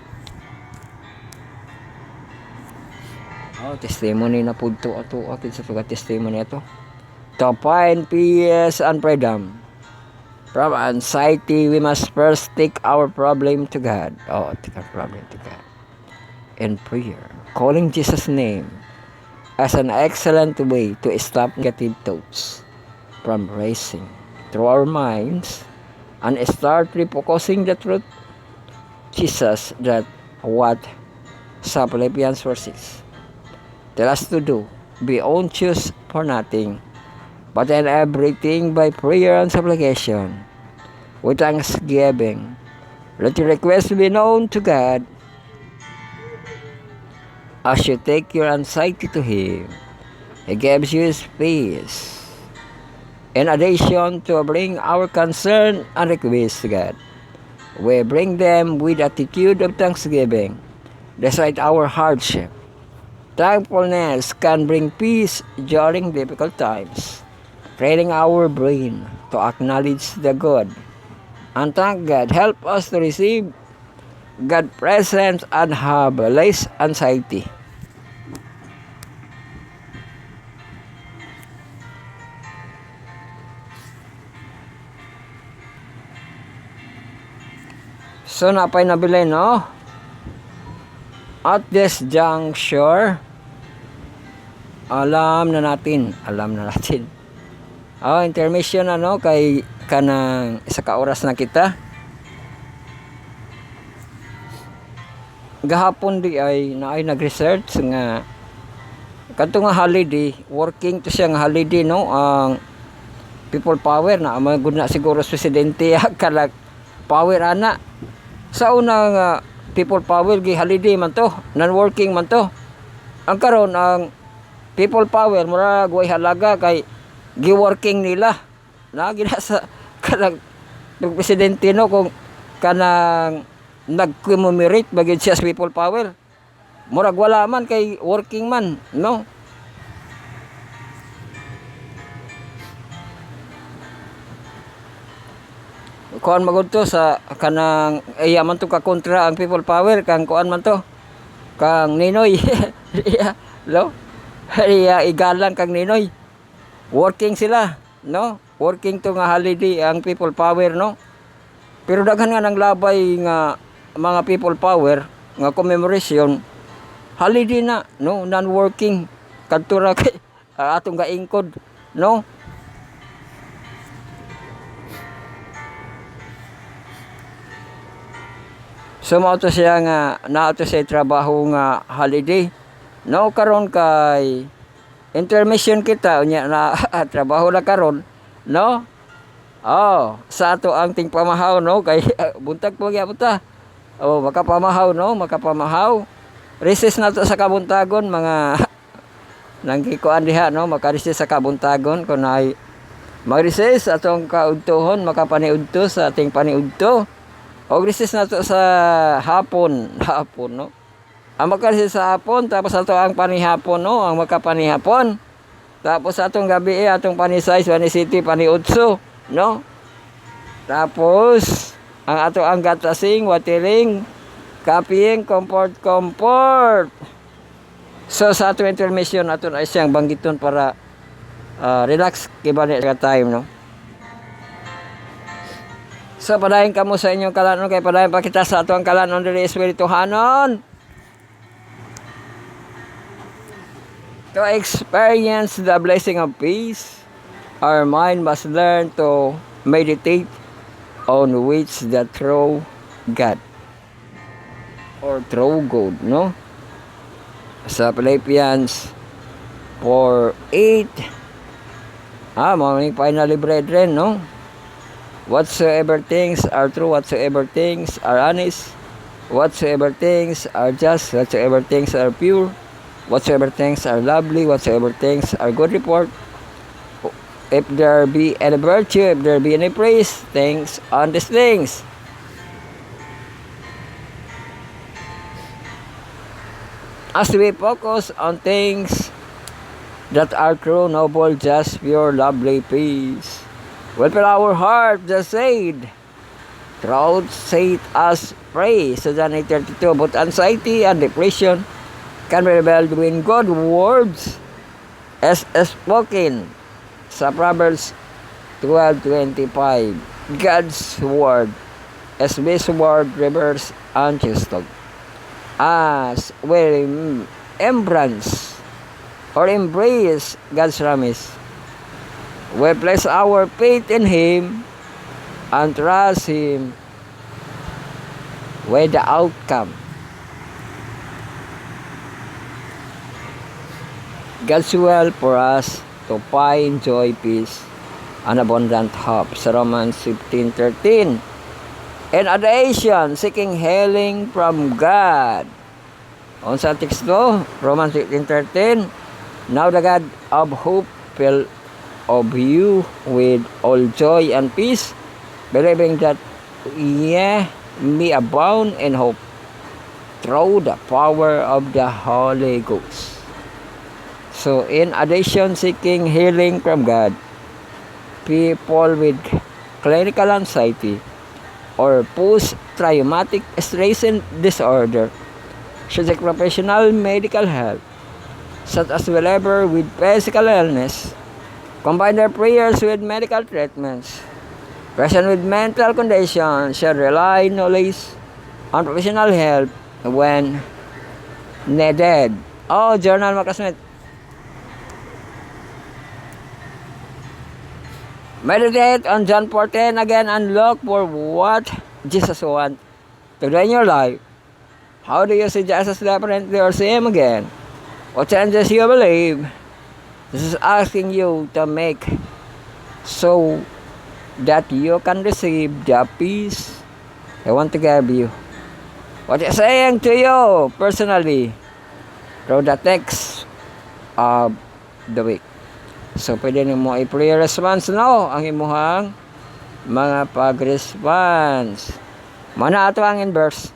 Testimony na po ito atin sa testimony ito. To find peace and freedom from anxiety, we must first take our problem to God. Take our problem to God in prayer, calling Jesus' name as an excellent way to stop negative thoughts from racing through our minds and start refocusing the truth Jesus that what sa Philippians 4:6 tell us to do. Be anxious for nothing, but in everything by prayer and supplication with thanksgiving let your request be known to God. As you take your anxiety to Him, He gives you His peace. In addition to bring our concern and request to God, we bring them with attitude of thanksgiving despite our hardship. Thankfulness can bring peace during difficult times, training our brain to acknowledge the good and thank God. Help us to receive God's presence and have less anxiety. So napay nabili, no? At this juncture, alam na natin. Intermission ano kay kanang isa ka oras na kita. Gahapon di ay naay nag-research nga kadto nga holiday, working to siya nga holiday, no? Ang people power na magud na siguro sa presidente kalag power ana. Sa una nga people power gi holiday man to, non-working man to. Ang karon ang people power mura way halaga kay gi-working nila. Na gina sa kanang presidente, no, kung kanang nag-commemorate bagid siya sa people power. Murag wala man kay working man, no? Kuan magud to sa kanang iya man to ka kontra ang people power kang kuan man to kang Ninoy no iya igalang kang Ninoy working sila, no, working to nga holiday ang people power, no, pero daghan nga nang labay nga mga people power nga commemoration holiday na, no, non-working kadto ra kay atong gaingkod, no. So mao to siya nga naato sa trabaho nga holiday, no, karon kay intermission kita unya na trabaho na karon, no. Sa ato ang ting pamahaw, no, kay buntag po gyapon ta. Makapamahaw, no, makapamahaw. Recess na to sa kabuntagon mga nangkikuan diha, no, maka-recess sa kabuntagon kun ay mag-recess atong kaudtohon makapaniudto sa ating paniudto. Og recess na to sa hapon, no. Ang maka-recess sa hapon tapos ato ang panihapon, no, ang makapanihapon. Tapos atong gabi atong panisay, panisiti, paniudso, no. Tapos ang ato ang gatasing, watiling, kapiyeng, comfort. So sa ato intermission ato ay siyang banggiton para relax kibali sa time, no. So padayon kamo sa inyong kalanon kay padayon pa kita sa ato ang kalanon diri espirituhanon. To experience the blessing of peace, our mind must learn to meditate on which the true God or true God, no? Sa Philippians 4:8, mga finally brethren, no? Whatsoever things are true, whatsoever things are honest, whatsoever things are just, whatsoever things are pure, whatsoever things are lovely, whatsoever things are good report, if there be any virtue, if there be any praise, things on these things. As we focus on things that are true, noble, just, pure, lovely, peace, will fill our heart, just said. Truth set us free. So John 8:32, but anxiety and depression can be rebelled when God's words as spoken. Sa Proverbs 12:25, God's word as this word reverse unchestod. As we embrace God's promise, we place our faith in Him and trust Him with the outcome. God's will for us to find joy, peace, and abundant hope. Sa Romans 15:13. And adoration, seeking healing from God. On sa teksto, Romans 15:13. Now the God of hope fill of you with all joy and peace, believing that ye may abound in hope through the power of the Holy Ghost. So in addition seeking healing from God, people with clinical anxiety or post-traumatic stress disorder should seek professional medical help, such as whoever with physical illness, combine their prayers with medical treatments. Person with mental conditions should rely knowledge on professional help when needed. Oh, journal mga kasmet. Meditate on John 4:10 again and look for what Jesus wants to do in your life. How do you see Jesus differently or see Him again? What changes you believe? This is asking you to make so that you can receive the peace I want to give you. What is saying to you personally through the text of the week. So, pwede mo i-prayer response no ang imuhang mga pag-response. Mana ato ang in-verse.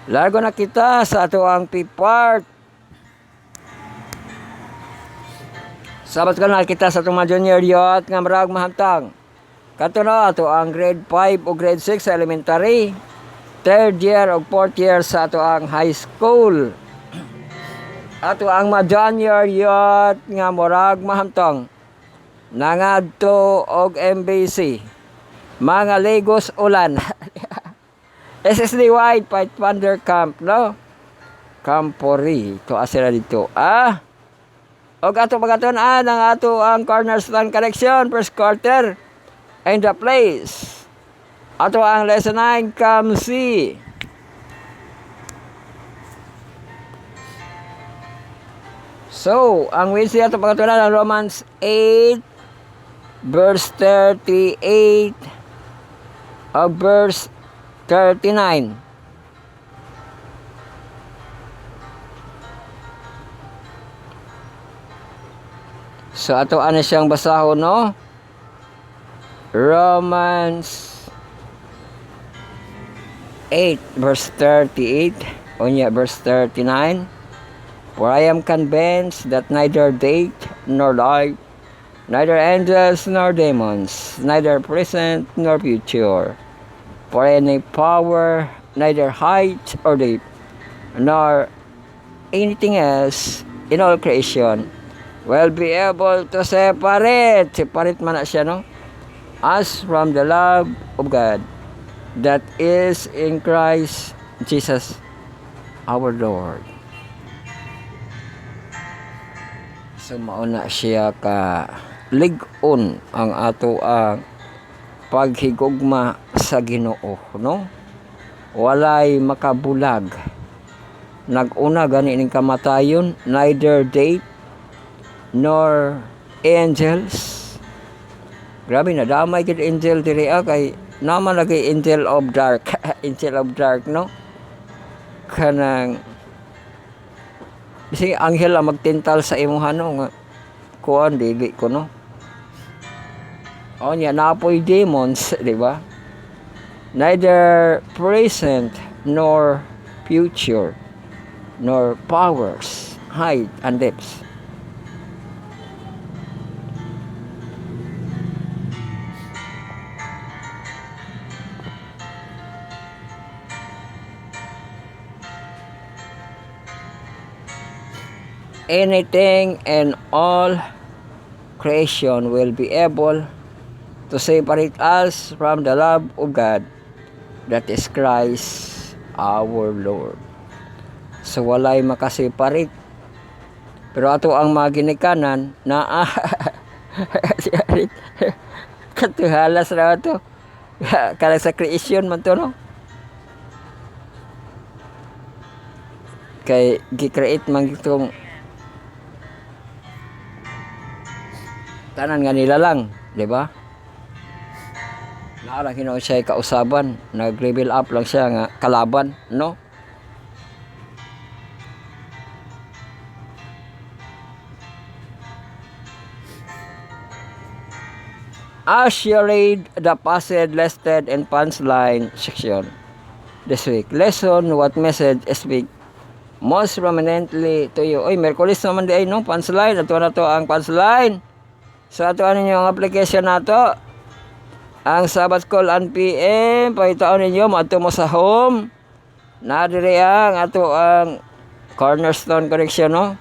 Largo na kita sa ato ang P-part. Sabat ka na kita sa itong mga junior yacht nga marag mahamtang. Kato na ato ang grade 5 o grade 6 sa elementary. 3rd year o 4th year sa ato ang high school. Ato ang mga junior yacht nga murag mahamtong nangadto og MBC mga Lagos ulan. SSD White Pathfinder Camp no Campori to asira dito og ato pagaton ang ato ang Cornerstone Connection first quarter in the place. Ato ang lesson 9 come see. So, ang Wednesday ato pagkatulan ng Romans 8 verse 38 o verse 39. So, ato ano siyang basahon, no? Romans 8 verse 38 unya verse 39. For I am convinced that neither death nor life, neither angels nor demons, neither present nor future, for any power, neither height or depth, nor anything else in all creation, will be able to separate man na siya, no? Us from the love of God that is in Christ Jesus our Lord. So mauna siya ka lig-on ang ato ang paghigugma sa Ginoo, no? Walay makabulag. Nag-una gani ning kamatayon, neither death nor angels. Grabe na damay gid angel diri kay naman lagi angel of dark, angel of dark, no? Kanang bising anghel ang magtintal sa imuha no nga kuan dili ko no. O niya napoy demons, di ba? Neither present nor future nor powers, height and depths. Anything and all creation will be able to separate us from the love of God that is Christ our Lord. So walay makaseparate. Pero ato ang mga ginikanan na katuhalas na ito. Kala sa creation man to, no? Kay gi-create man itong tanan nga nila lang, di ba? Naala Ginoo siya kausaban, nag-level up lang siya nga kalaban, no? As you read the passage listed in punchline section this week, lesson what message speak most prominently to you. Oy, Merkulis naman di ay no, punchline. Ato na to ang punchline. So ato ninyo ang application nato. Ang Sabbath call ang PM, pahitaon ninyo, mato mo sa home. Nadiri ang ato ang cornerstone correction, no?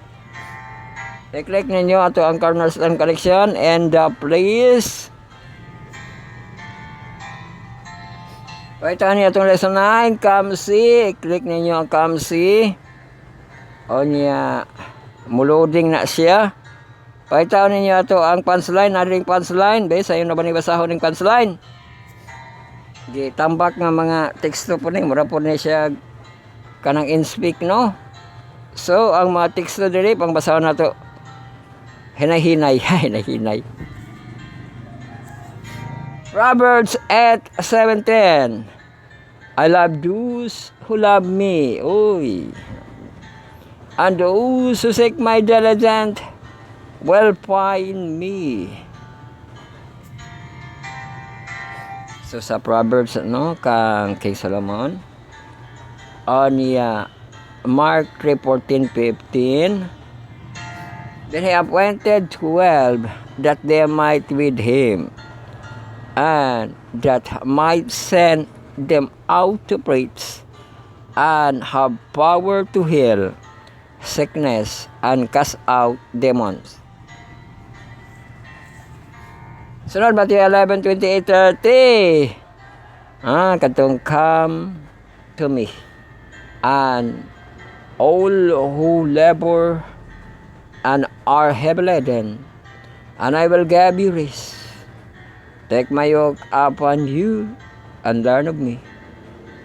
I-click ninyo ato ang cornerstone correction and please pahitaon ninyo itong lesson 9, come see. I-click ninyo ang come see. O niya, muloding na siya. Pahitaon ninyo ito ang punchline, naring punchline. Bes, ayun na ba ni basahon ng punchline? Di tambak nga mga teksto po ni, mura po ni siya kanang in-speak, no? So, ang mga teksto diri, pang basahon na ito, hinay-hinay, hinay-hinay. Proverbs 8:17. I love those who love me. Uy. And those who seek my diligent will find me. So sa Proverbs no kang kay Solomon on Mark 3:14-15, then he appointed 12 that they might with him and that might send them out to preach and have power to heal sickness and cast out demons. Sunod, Matthew 11:28-30. Katong come to me and all who labor and are heavy laden, and I will give you rest. Take my yoke upon you and learn of me,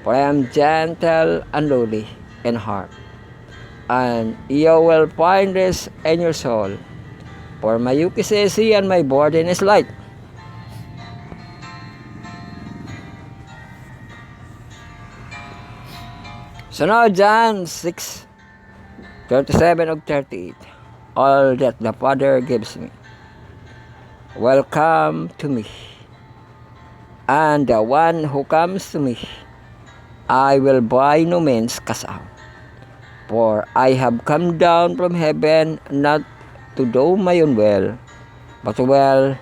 for I am gentle and lowly in heart, and you will find rest in your soul. For my yoke is easy and my burden is light. So now John 6:37-38. All that the Father gives me will come to me, and the one who comes to me I will by no means cast out. For I have come down from heaven not to do my own will, but the will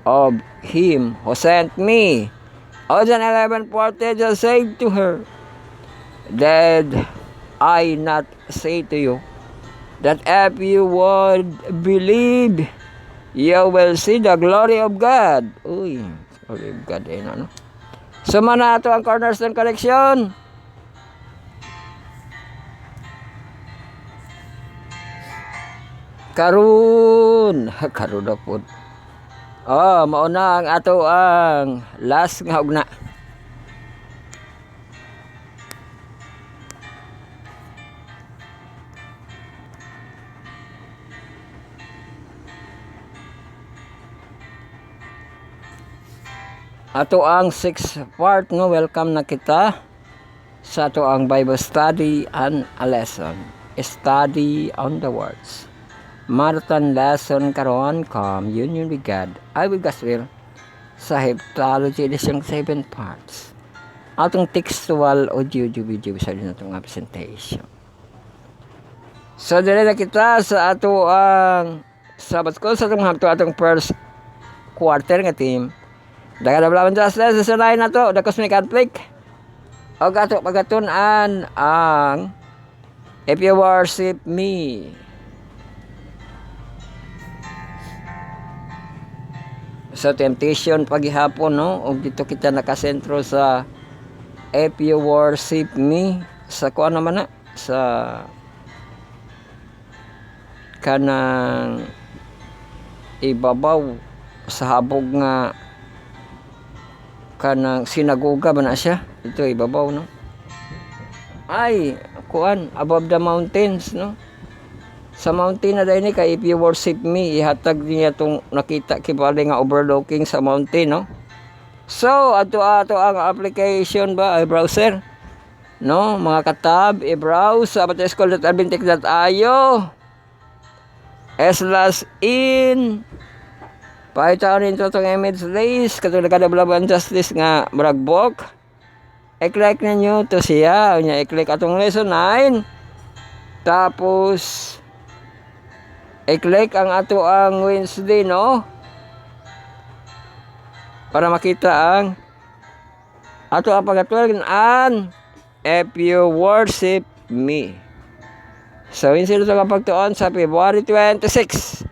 of him who sent me. John 11:40 just said to her, did I not say to you that if you would believe, you will see the glory of God? Uy, glory of God, ano? Suma na ito ang cornerstone correction. Karon na po. Mauna ang ato ang last nga hugna. Ato ang 6th part, no, welcome na kita sa ato ang Bible study and a lesson. Study on the words. Marathon lesson karon, communion with God. I will gospel sa Heptology edition 7 parts. Atong textual audio video sa din atong presentation. So dire na kita sa ato ang Sabbath call sa atong first quarter nga team. Daga na blaban just sa sanay na to, the cosmic conflict. O gato pagatunan ang if you worship me. Sa temptation paghihapon, no? O dito kita nakasentro sa if you worship me. Sa kuan naman na, sa kanang ibabaw sa habog nga kanang sinagoga ba na siya ito ibabaw, no? Ay kuan above the mountains, no? Sa mountain na dahil ni kay if you worship me, ihatag niya itong nakita kibali nga overlooking sa mountain, no? So ato ang application ba ay browser, no? Mga katab i-browse sa bateschool.albintech.io /in. Pahitaon nito itong image list, katulad kadablaban justice nga bragbok. I-click ninyo to siya. I-click atong lesson 9. Tapos i-click ang ato ang Wednesday, no? Para makita ang ato ang pagkatulog an if you worship me. So, Wednesday ito kapagtuon sa February 26.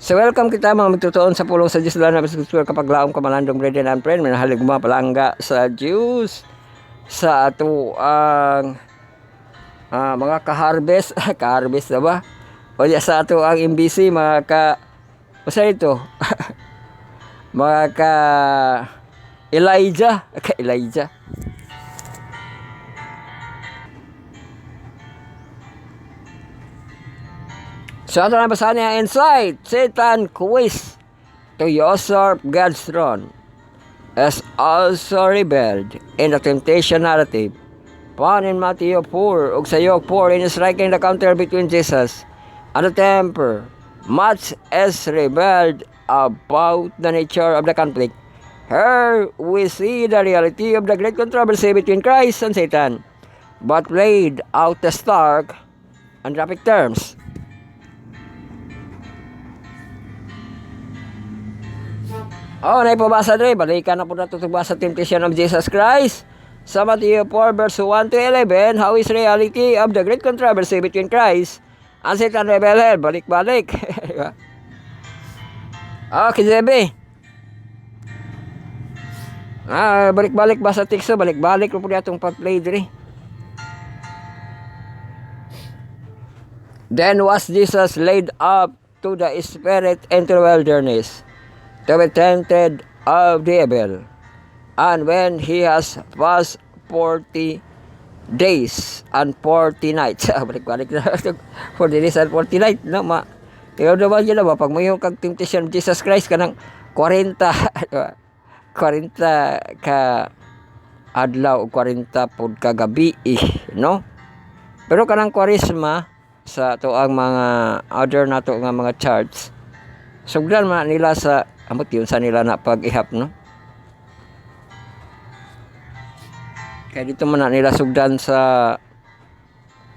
So welcome kita mga magtutuon sa pulong sa Diyos lalo na sa kapag laom ka malandong brethren and friend manahalig mga palangga sa Diyos sa ato ang mga ka-harvest ka-harvest na ba o sa ato ang MBC mga basta ito mga Elijah so ato na basahin niya insight Satan quiz to usurp God's throne as also rebelled in the temptation narrative found in Matthew 4 ug sa Luke 4 in striking the counter between Jesus and the temper much as rebelled about the nature of the conflict. Here we see the reality of the great controversy between Christ and Satan but laid out the stark and graphic terms. Naipabasa rin. Balikan na po na tutubasa sa temptation of Jesus Christ. Sa Matthew 4 verse 1 to 11, how is reality of the great controversy between Christ and Satan rebel? Balik-balik. Kizebi. Balik-balik ba sa teksto? Balik-balik po na itong pag-play diri. Then was Jesus laid up to the Spirit into the wilderness to be tempted of the devil. And when he has passed 40 days and 40 nights, balik-balik na 40 days and 40 nights, no? Ikaw naman yun na ba? Pag mo yung temptation of Jesus Christ, kanang 40 ka adlaw o 40 pod ka gabi, no? Pero kanang kwarisma, sa to ang mga other na to nga mga charts, sugdan man nila sa amot yun sa nila na pag-ihap, no? Kaya dito man na nila sugdan sa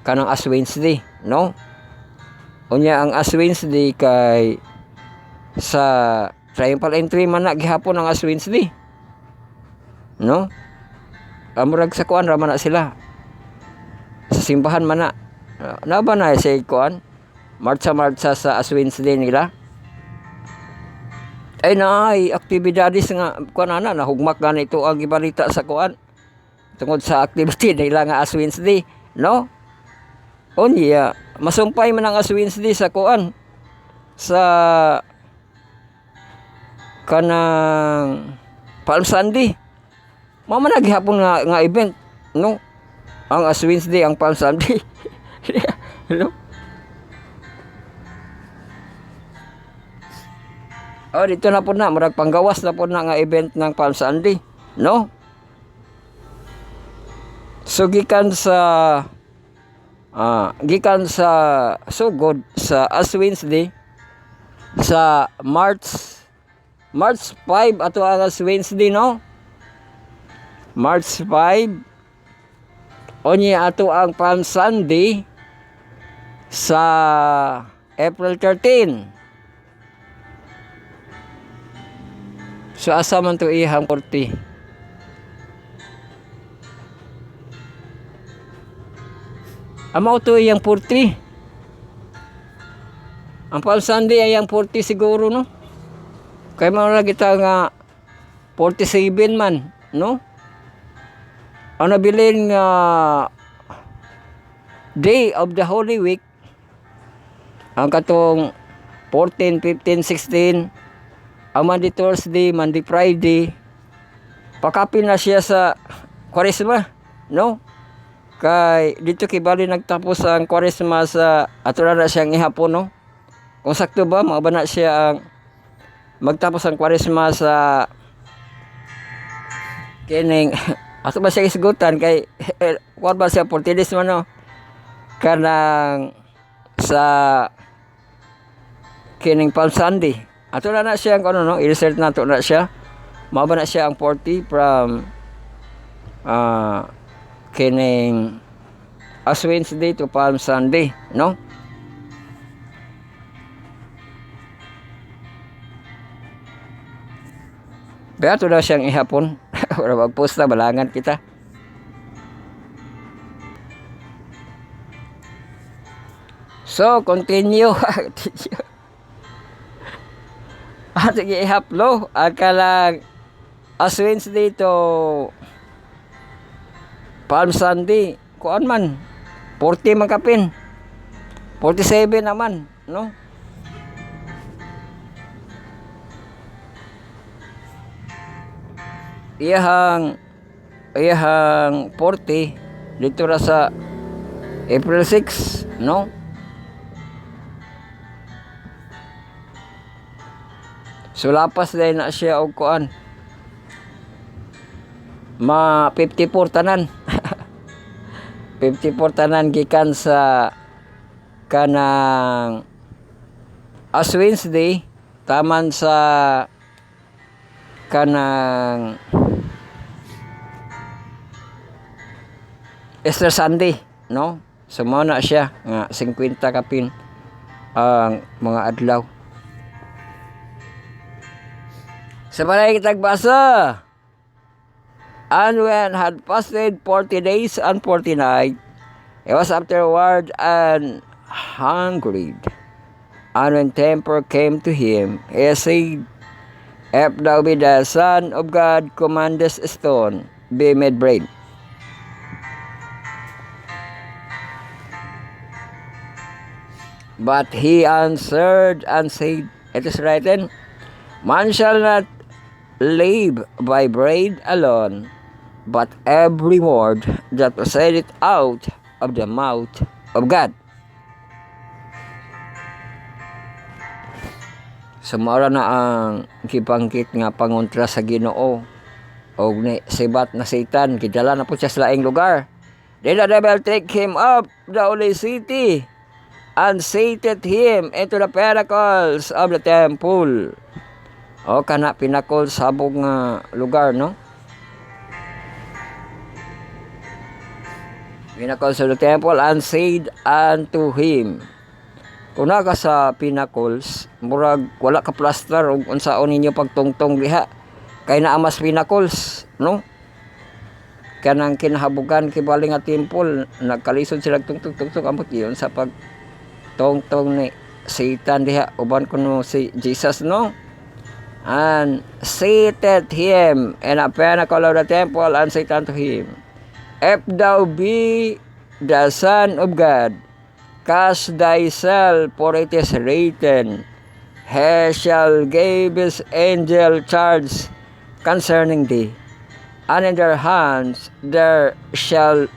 kanang Ash Wednesday, no? Unya ang Ash Wednesday kay sa triumphal entry man na gihapon ang Ash Wednesday, no? Amurag sa kuan ra man na sila sa simbahan man na ba na sa kuan marcha sa Ash Wednesday nila. Ay naay aktibidades nga kuan na hugmak gani ito ang gibalita sa kuan tungod sa activity nila nga Ash Wednesday, no? Unya masumpay man ang Ash Wednesday sa kuan sa kanang Palm Sunday. Mama naghihapon nga event, no? Ang Ash Wednesday ang Palm Sunday. No? Dito na po na, marag panggawas na po na nga event ng Palm Sunday, no? So gikan sa sugod sa Ash Wednesday sa March 5 ato ang Ash Wednesday, no? March 5 onye ato ang Palm Sunday sa April 13. So asa man to ihang 40. Amaw to iyang 40. Ang Palm Sunday ay ang 40 siguro, no? Kaya mo na kita nga 47 man, no? Ang nabilin nga day of the Holy Week ang katong 14, 15, 16 ang Monday, Thursday, Monday, Friday pakapin na siya sa Kwaresma, no? Kay dito kibali nagtapos ang Kwaresma sa atura na siyang ihapon, no? Kung sakto ba mao na siya ang magtapos ang Kwaresma sa kining ato ba siya isgutan kay kuan ba siya 40 days man, no? Kanang sa kining Palm Sunday ato na siya ano, no? I-research nato na siya Mao ba na siya ang 40 from kining Ash Wednesday to Palm Sunday, no? Beato daw siyang ihapon. Para mag-post na, balangan kita. So, continue. Sige, ihaplo. Akalang Ash Wednesday to Palm Sunday. Kuan man. 40 man kapin. 47 naman, no? Iyahang 40 dito ra sa April 6, no? So lapas dahil na siya og kuan. 54 tanan. 54 tanan gikan sa kanang Ash Wednesday taman sa kanang Easter Sunday, no? So mao na siya nga 50 kapin ang mga adlaw. Sa balay kitag basa. And when had fasted 40 days and 40 nights, he was afterward and hungry. And when temper came to him, he said, If thou be the Son of God, commandest stone be made bread. But he answered and said, It is written, Man shall not live by bread alone, but every word that proceedeth out of the mouth of God. Sumara na ang gibangkit nga pangontra sa Ginoo og ni sibat na Satan gidala na po siya sa laing lugar. Then the devil take him up the holy city and seated him into the pinnacles of the temple. O kana pinakol sabog nga lugar, no? Pinnacles of the temple and said unto him. Kung ka sa pinnacles, murag wala ka plaster ug unsaon ninyo pagtungtong diha. Kay naa mas pinnacles, no? Kanang kinahabugan kibali nga temple, nagkalisod sila tungtong ambot iyon sa pag tungtong ni Satan diha uban kuno si Jesus, no? And seated him in a pinnacle of the temple and said unto him, If thou be the Son of God, cast thyself, for it is written, He shall give his angel charge concerning thee, and in their hands there shall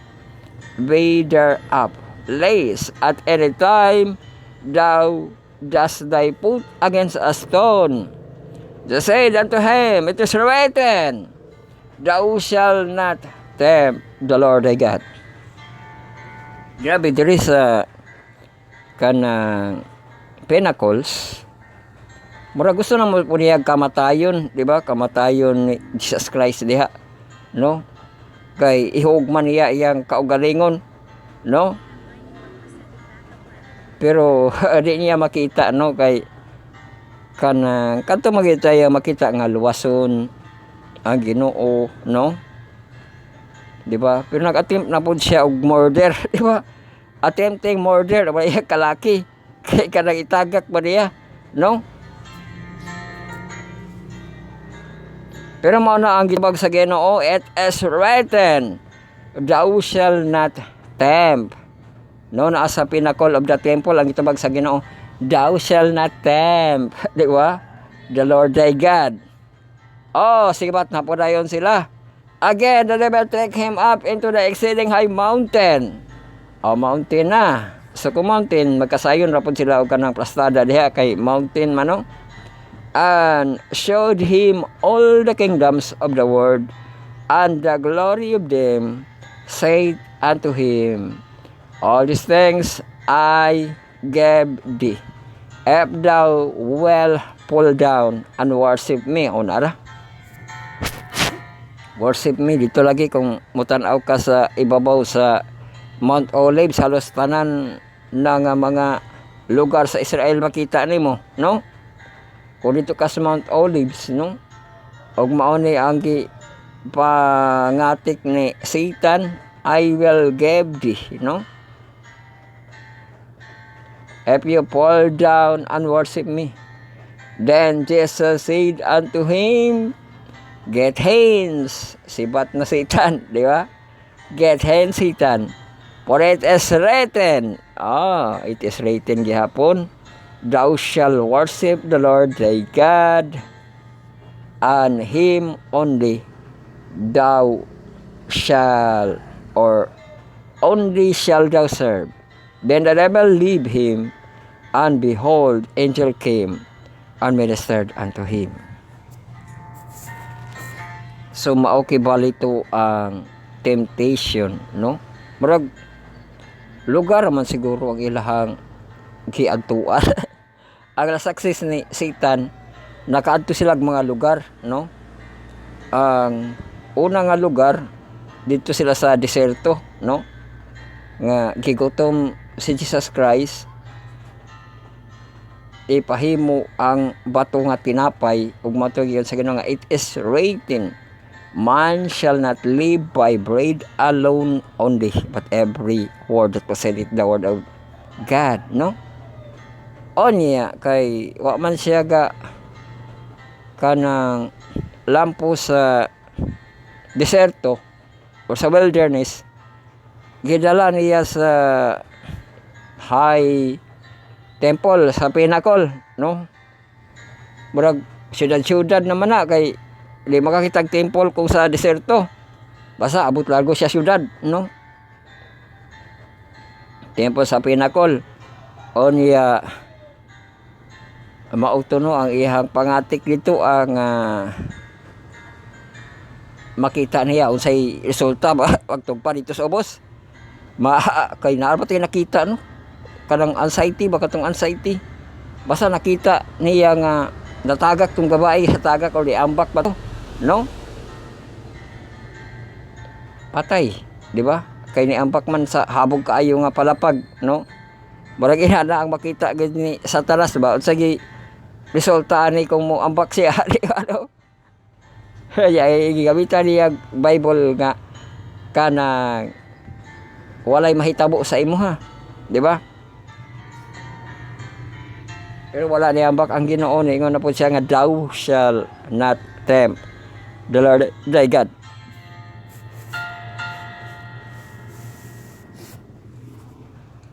be their up, lest at any time thou dost thy foot against a stone. They said unto him, It is written, Thou shalt not tempt the Lord thy God. Grabe, diri sa kanang pinnacles, mura gusto na mo niya kamatayon, di ba? Kamatayon ni Jesus Christ diha, no? Kay ihugman niya iyang kaugalingon, no? Pero di niya makita, no? Kay kanang kanto makita nga luwason ang Ginoo, no? Di ba? Pero nag-attempt na po siya og murder, di ba? Attempting murder ba iya kalaki kay kanang itagak ba niya, no? Pero mao na ang gibag sa Ginoo, it is written, Thou shall not tempt. No, naa sa pinnacle of the temple ang gitubag sa Ginoo, Thou shall not tempt, di ba? The Lord thy God. Oh, sibat na po dayon sila. Again, the devil take him up into the exceeding high mountain. Oh, mountain na. So, kung mountain, magkasayon rapon sila og kanang plastada diha kay mountain manong. And showed him all the kingdoms of the world and the glory of them, said unto him, All these things I gave thee, if thou will fall down and worship me. O nara, worship me dito lagi kung mutanaw ka sa ibabaw sa Mount Olives, halos tanan na nga mga lugar sa Israel makita nimo, no? Kung dito ka sa Mount Olives, no? Og mao ni ang pangatik ni Satan, I will give thee, no? If you fall down and worship me. Then Jesus said unto him, get hence, sibat na Satan, di ba? Get hence, Satan, for it is written, it is written gihapon, thou shalt worship the Lord thy God, and him only thou shall, or only shall thou serve. Then the devil leave him, and behold, angel came and ministered unto him. So mao balito ang temptation, no? Murag lugar man siguro ang ilahang giadtuan. Ang success ni Satan, nakaadto sila mga lugar, no? Ang una nga lugar dito sila sa deserto, no? Nga gigutom si Jesus Christ, ipahimo ang bato nga tinapay, ug matugyan sa Ginoo nga it is written, man shall not live by bread alone only, but every word that proceedeth the word of God, no? Onya kay wa man siya ga kanang lampo sa deserto o sa wilderness, gidala niya sa high temple, sa pinnacle, no? Murag syudad-syudad naman na, kay di makakitag temple kung sa deserto, basta abot largo siya syudad, no? Temple sa pinnacle, o niya mautuno ang ihang pangatik dito, ang makita niya unsay resulta ba pagtugpa dito sa ubos. Kay naarba tayo nakita, no? Kanang anxiety ba, katong anxiety, basta nakita niya nga natagak tong babae, natagak o diambak ba to, no? Patay, di ba? Kay niambak man sa habog kaayo nga palapag, no? Murag ina ang makita gid ni Satanas ba unsa gi resulta ani kung mo ambak siya, di ba, no? Kaya gigamitan niya Bible nga kanang walay mahitabo sa imo, ha, di ba? Pero wala ni ambak ang Ginoo, ingon na po siya nga thou shall not tempt the Lord thy God.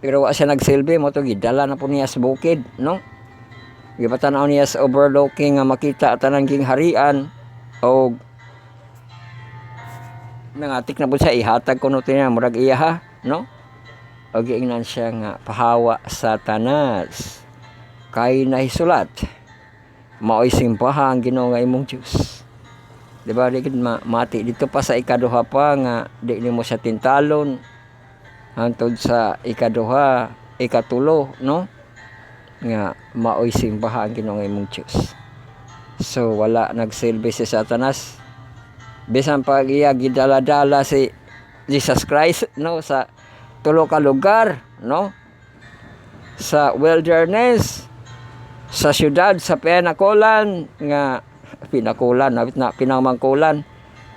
Pero wa siya nagsilbi mo to, gidala na po niya sa bukid, no? Gipatanaw niya sa overlooking nga makita tanang gingharian, o nangatik na po siya ihatag kuno niya murag iya, ha, no? O giingnan siya nga pahawa Satanas, kay nahisulat, mao'y simbahan Ginoo nga imong Diyos. Di ba, di mati dito pa sa ikaduha pa nga di nimo siya tintalon hangtod sa ikaduha, ikatulo, no? Nga mao'y simbahan Ginoo nga imong Diyos. So wala nagsilbi si Satanas, bisan pag iya gidala-dala si Jesus Christ, no, sa tulo ka lugar, no? Sa wilderness, sa syudad, sa pinakulan nga pinakulan, na pinamangkulan,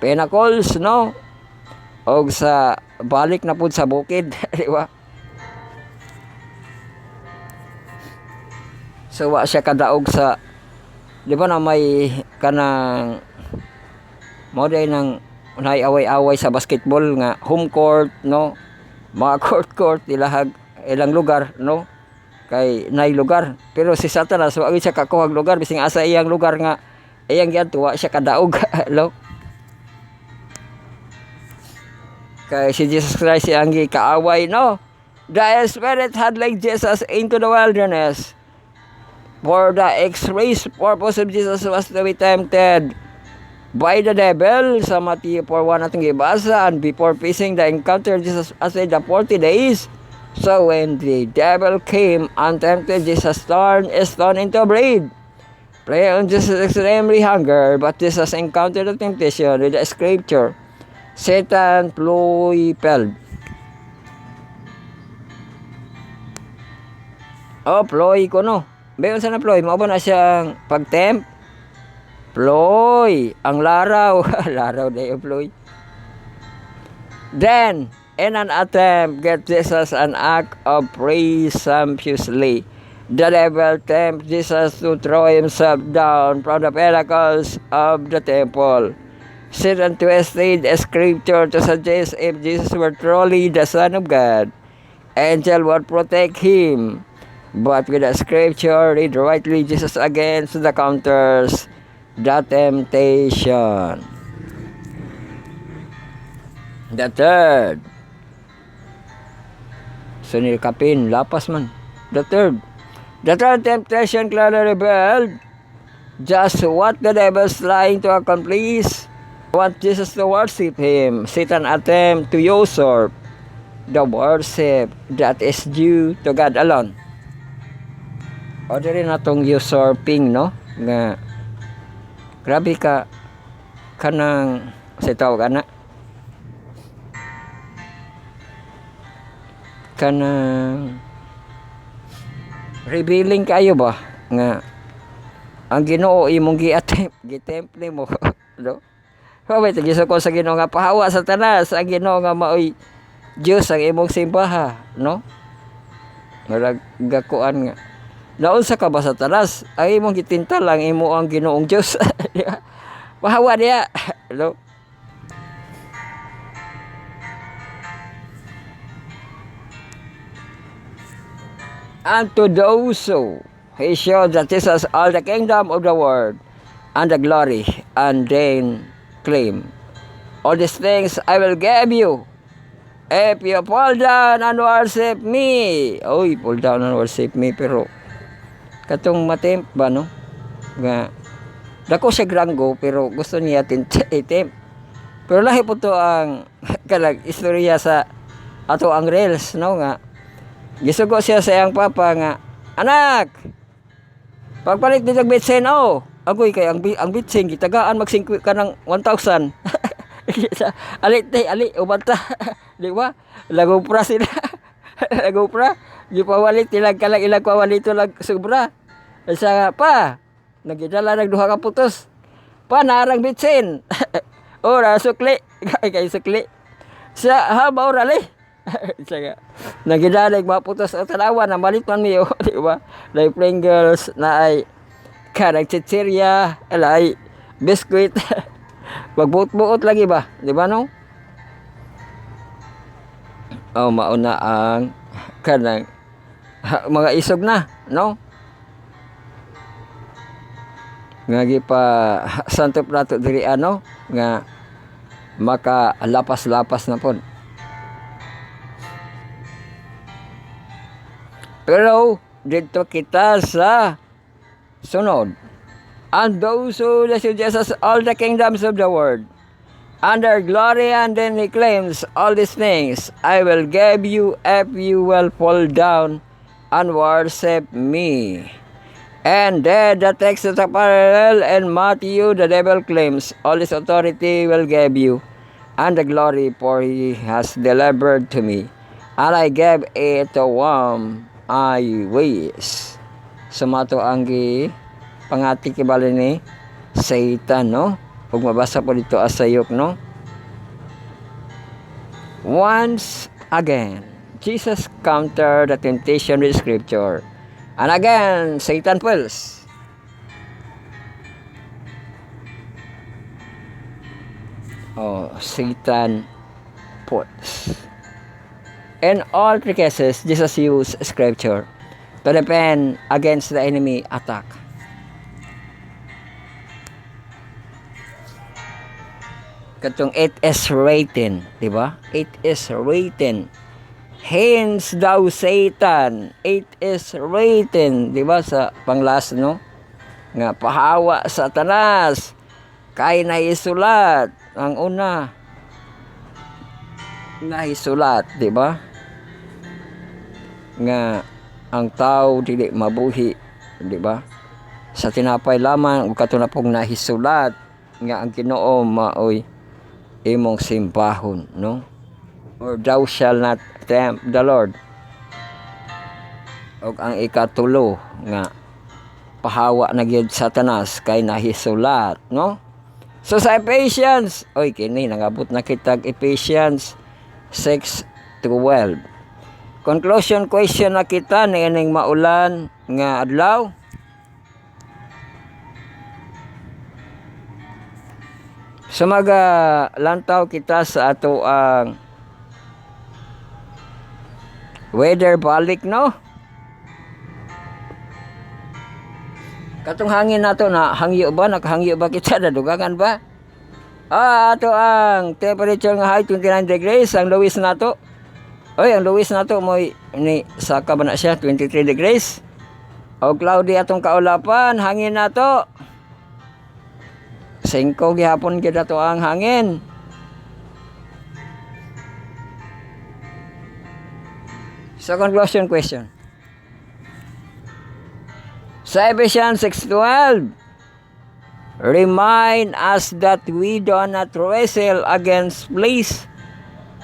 pinnacles, no? O sa balik na pud sa bukid, di ba? So wa siya kadaog sa, di ba, na may kanang moday ng away-away sa basketball nga home court, no? Mga court ilang lugar, no? Kay nay lugar, pero si Satanas wa siya kakuhag lugar, bising asa iyang lugar nga iyang giadto wa siya kadaog, no? Kay si Jesus Christ ang gikaaway, no? The Spirit had led Jesus into the wilderness, for the express purpose of Jesus was to be tempted by the devil, sa Matthew 4:1 atong gibasa. And before facing the encounter, Jesus fasted the 40 days. So when the devil came and tempted Jesus, turned a stone into bread. Play on Jesus extremely hunger, but Jesus encountered the temptation with the scripture. Satan ploy. Oh, ploy ko no. Bayon sa na ploy, mao ba na siyang pagtempt? Ploy, ang laraw, laraw na yung ploy. Then, in an attempt, get Jesus an act of presumptuously. The devil tempts Jesus to throw himself down from the pinnacles of the temple. Satan twisted a scripture to suggest if Jesus were truly the Son of God, angel would protect him. But with the scripture, read rightly, Jesus against the counters the temptation. The third. Sunil kapin, lapas man. The third temptation clearly revealed just what the devil is trying to accomplish. Want Jesus to worship him. Satan attempt to usurp the worship that is due to God alone. O rin na itong usurping, no? Nga, grabe ka kanang, sa tawag ka na, kanang, revealing kayo ba? Nga, ang Ginoo imong gitemple mo, no? Kaway, tagiso ko sa Ginoo nga pahawa sa tanas, ang Ginoo nga maoy Diyos ang imong simbaha, no? Gakuan nga. Naunsa ka ba sa tanas? Ay imong gitinta lang imo ang Ginoong Diyos. Pahawa niya. No? And to those so he showed that this is all the kingdom of the world and the glory, and then claim, all these things I will give you if you fall down and worship me. Oy, fall down and worship me, pero katong matemp ba, no? Nga, dako siya granggo, pero gusto niya itemp. Pero lahi po to ang kalag istorya sa ato ang reels, no? Nga, gisugo siya sa iyang papa nga, anak, pagpalit dito bitsin, oh, agoy kay ang bitsin, gitagaan magsingkwi ka ng 1,000. alit, ubanta. Di ba? Lagupra sila. Lagupra. Gipawalit, ilang kalang ilang kawalit lag sobra. Sa pa, nagidala nagduha ka putos. Pa, narang bitsin. Ora, sukli. Kay sukli. Sa habaw rali. Saga. Nagidalig maputos ang tanawan na malit man miyo, di ba? Like Pringles na ay karang chichirya, ay biskuit. Magbuot-buot lagi ba? Di ba no? Oh, mauna ang kanang mga isog na, no? Nga pa santo plato diri ano nga maka lapas-lapas na pod. Pero dito kita sa sunod. And those who listen Jesus all the kingdoms of the world and their glory, and then he claims all these things I will give you if you will fall down and worship me. And then the text is a parallel in Matthew. The devil claims all his authority will give you and the glory, for he has delivered to me, and I gave it to whom I wish. Sumato ang pangati kibali ni Satan, no? Pag mabasa po dito asayok, no? Once again, Jesus countered the temptation with scripture. And again, Satan falls. Oh, Satan falls. In all three cases, Jesus used scripture to defend against the enemy attack. Katong it is written, di ba? It is written. Hence thou Satan, it is written, di ba sa panglas, no? Nga pahawa Satanas, kay naisulat ang una. Naisulat, di ba? Nga ang tao dili mabuhi, di ba? sa tinapay lamang ug kato na pong nahisulat nga ang Ginoo maoy imong simbahon, no? Or thou shall not tempt the Lord. Og ang ikatulo nga pahawa na gyud Satanas kay nahisulat, no? So sa Ephesians, oy kini nangabot na kitag Ephesians 6:12. Conclusion question na kita niining maulan nga adlaw. Sumaga lantaw kita sa ato ang weather balik, no? Katong hangin nato na hangyo ba, nakahangyo ba kita, nadugangan ba? Ato ang temperature nga high 29 degrees, ang lowest nato. Oy, ang lowest nato mo ni saka ba na siya 23 degrees. O cloudy atong kaulapan, hangin nato. 5 gihapon gyud ato ang hangin. So conclusion question. Sa Ephesians 6:12, remind us that we do not wrestle against flesh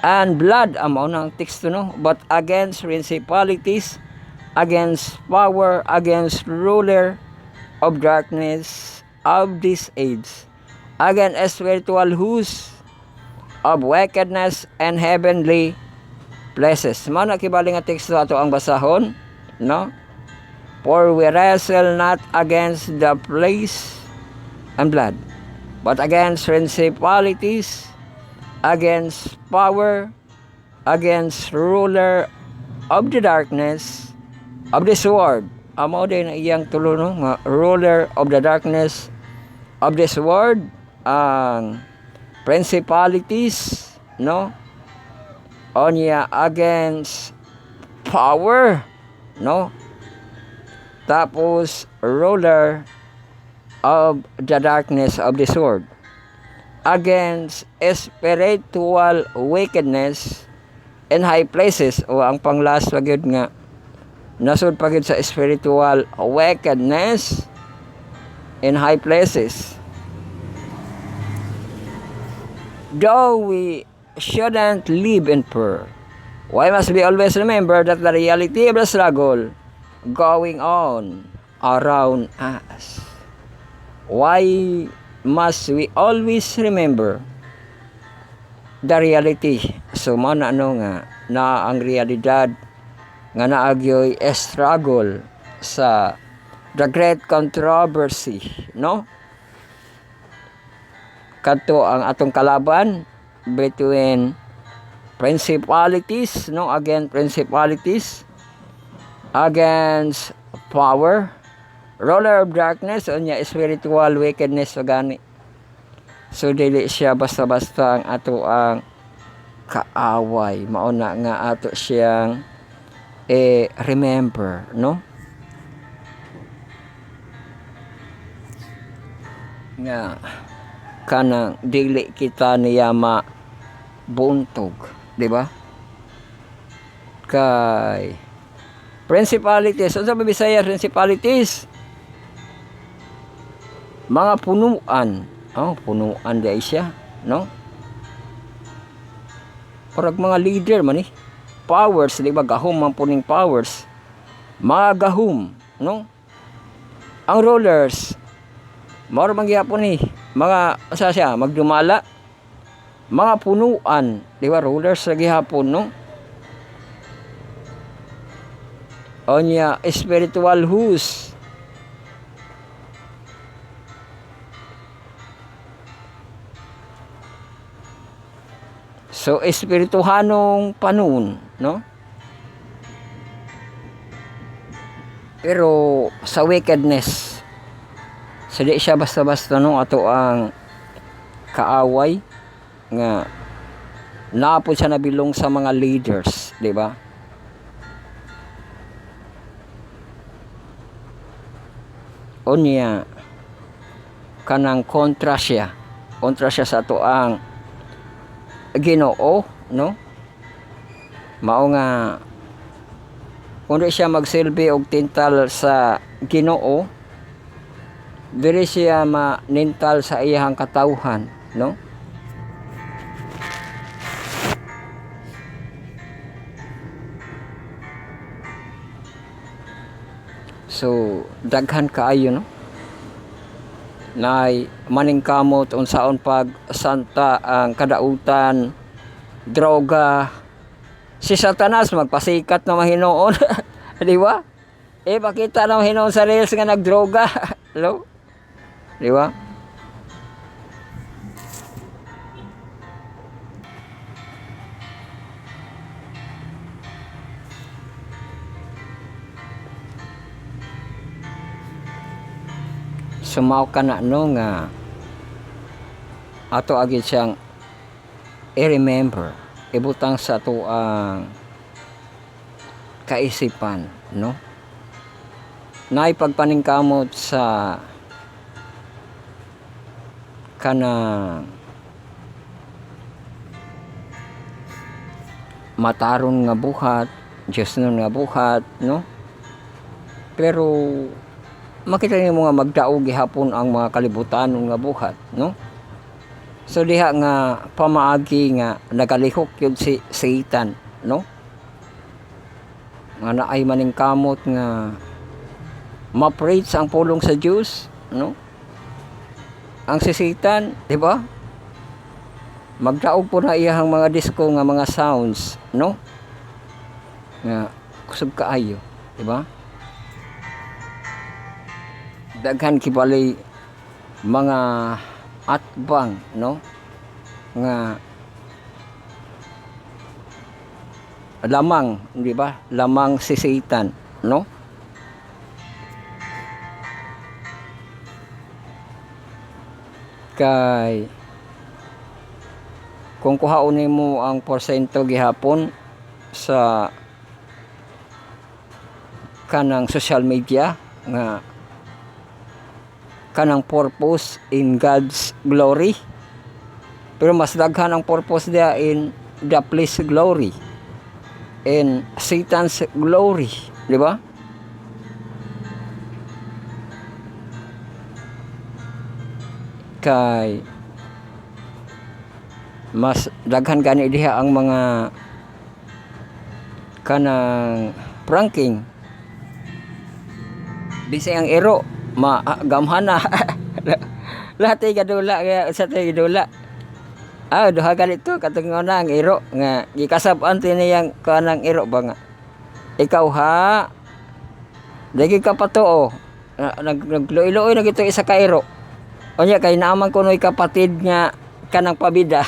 and blood, amo nang teksto, no? But against principalities, against power, against ruler of darkness of this age, against spiritual hosts of wickedness and heavenly places. Mao na kibaling nga teksto ato ang basahon, no? For we wrestle not against the flesh and blood, but against principalities, against power, against ruler of the darkness of this world. Amo din iyang tulo, no? Nga ruler of the darkness of this world, ang principalities, no? Onya against power, no? Tapos ruler of the darkness of this world, against spiritual wickedness in high places. O ang panglas pagyud nga nasud pagyud sa spiritual wickedness in high places. Though we shouldn't live in fear, we must be always remember that the reality of the struggle going on around us. Why must we always remember the reality? So man ano nga na ang realidad nga naagyoy struggle sa the great controversy, no? Kadto ang atong kalaban between principalities, no? Against principalities, against power, ruler of darkness, o niya spiritual wickedness o gani. So dili siya basta-basta ang ato ang kaaway, mauna nga ato siyang remember, no? Nga kanang dili kita niya mabuntog, di ba? Kay principalities, ano sa Bisaya principalities? Mga punuan. Oh, punuan di siya, no? Parag mga leader man powers, di ba? Gahom man puning powers. Mga gahom, no? Ang rulers, mao man gyapon mga asa siya, magdumala. Mga punuan, di ba? Rulers lagi hapon, no? Onya spiritual hosts. So espirituhanong panon, no? Pero sa wickedness, so di siya basta-basta, no? Ato ang kaaway nga napod siya nabilong sa mga leaders, di ba? Onya kanang kontra siya sa ato ang Ginoo, no? Mao nga kung di siya magsilbi og tintal sa Ginoo, diri siya manintal sa iyang katawhan, no? So daghan kaayo, no, nay maningkamot unsaon pag santa ang kadautan, droga. Si Satanas magpasikat na mahinoon. Di ba? Pakita na mahinoon sa reels nga nagdroga. Hello? Di ba? Sumaw ka na no nga ato agad siyang i-remember, ibutang sa ato ang kaisipan, no? Naipagpaningkamot sa kanang mataron nga buhat, Diyos nun nga buhat, no? Pero makita niyo nga magdaog gihapon ang mga kalibutan nga buhat, no? So diha nga pamaagi nga nagalihok yun si Satan, no? Nga naay maningkamot nga ma-preach ang pulong sa Diyos, no? Ang si Satan, di ba? Magdaog po na iyang mga disco nga mga sounds, no? Nga kusog kaayo, di ba? Daghan kibali mga atbang, no, nga lamang, di ba, lamang si Satan, no? Kay kung kuhaunin mo ang porsyento gihapon sa kanang social media nga kanang purpose in God's glory, pero mas daghan ang purpose dia in the place glory, in Satan's glory, di ba? Kay mas daghan gani diha ang mga kanang pranking, bisay ang ero gamhana. Lahat ay gadula kaya sa tay gadula. Duha ganito katong na ang iro nga gikasab-an tiniyang kanang iro ba nga. Ikaw ha. Dagi ka patuo. Nagloy-loy na gito isa ka iro. Unya kay naaman kunoy kapatid nga kanang pabida.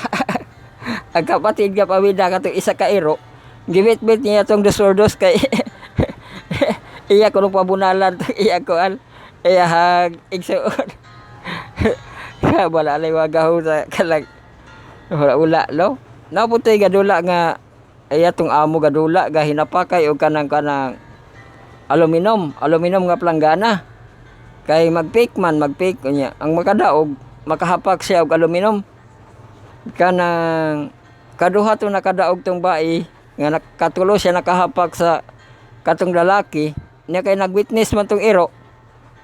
Ang kapatid nga pabida katong isa ka iro. Gibit-bit niya tong desordos kay iya kuno pabunalan iya koan. Hag igsuon. Wala lay wagaw sa kalag ula lo. Naputoy gadula nga tong amo gadula ga hinapakay og kanang aluminum nga planggana. Kay magpik unya ang makadaog makahapak siya og aluminum. Kanang kaduha tong nakadaog tong bai nga nakatulo siya nakahapak sa katong lalaki niya kay nagwitness man tong iro.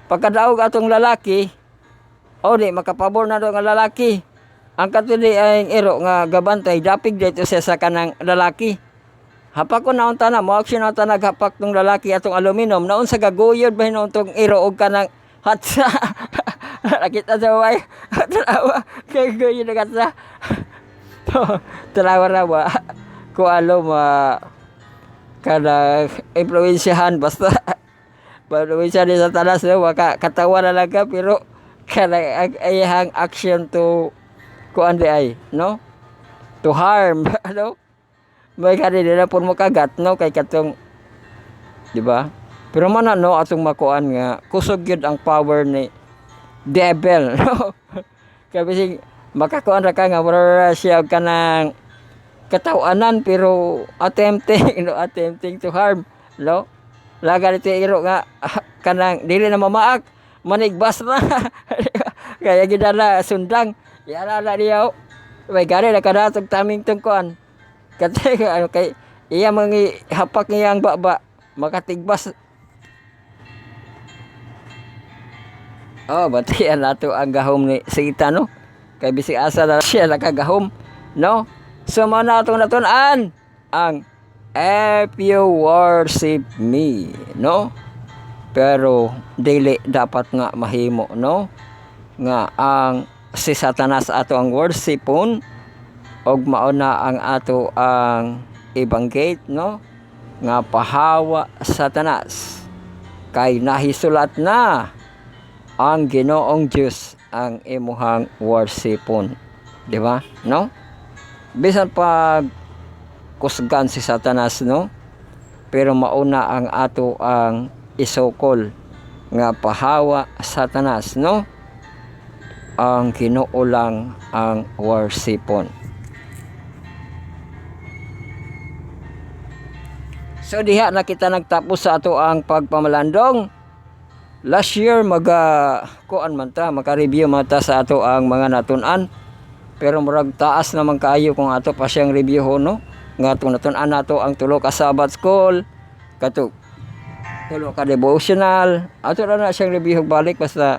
Pagkadaog atong lalaki, di makapabor na do nga lalaki. Ang katuli ay ero nga gabantay dapig dito siya sa kanang lalaki. Hapak ko naon tanan mo action na tanag hapak tong lalaki atong aluminum naun sa gaguyod ba hinon tong ero og kanang hatsa. Nakita sa way. Tarawa kay guyod na katsa. Tarawa ra ba ko alom kanang impluwensyahan basta baru bisa di sa talas no katawa na lang ka pero kanang ayang action to kuan di ay no to harm no may kani dila pun mo kagat no kay katong di ba pero man no atong makuan nga kusog gyud ang power ni devil no kay bisig makakuan ra ka nga wala siya kanang katawanan pero attempting to harm no. Laga dito iro nga kanang dili na mamaak manigbas na. Kaya gidala sundang yara na diyaw may gari na kadatog taming tungkuan kasi ano kay iya mangi hapak niya ang baba makatigbas Oh, batian nato ang gahom ni Sita, no? Kay bisig asa na siya nakagahom, no? So mao na atong natun-an ang if you worship me, no? Pero dili dapat nga mahimo, no? Nga ang si Satanas ato ang worshipon og mao na ang ato ang ibanggit, no? Nga pahawa Satanas kay nahisulat na ang Ginoong Diyos ang imuhang worshipon, di ba? No? Bisan pag kusgan si Satanas, no? Pero mauna ang ato ang isukol nga pahawa Satanas, no? Ang Ginoo lang ang worshipon. So diha na kita nagtapos sa ato ang pagpamalandong. Last year kuan man ta, maka-review man ta sa ato ang mga natun-an. Pero murag taas naman kaayo kung ato pa siyang review ho, no? Nga natun-an nato ang tulo ka Sabbath school, kato tulo ka devotional. Ato na siyang review balik basta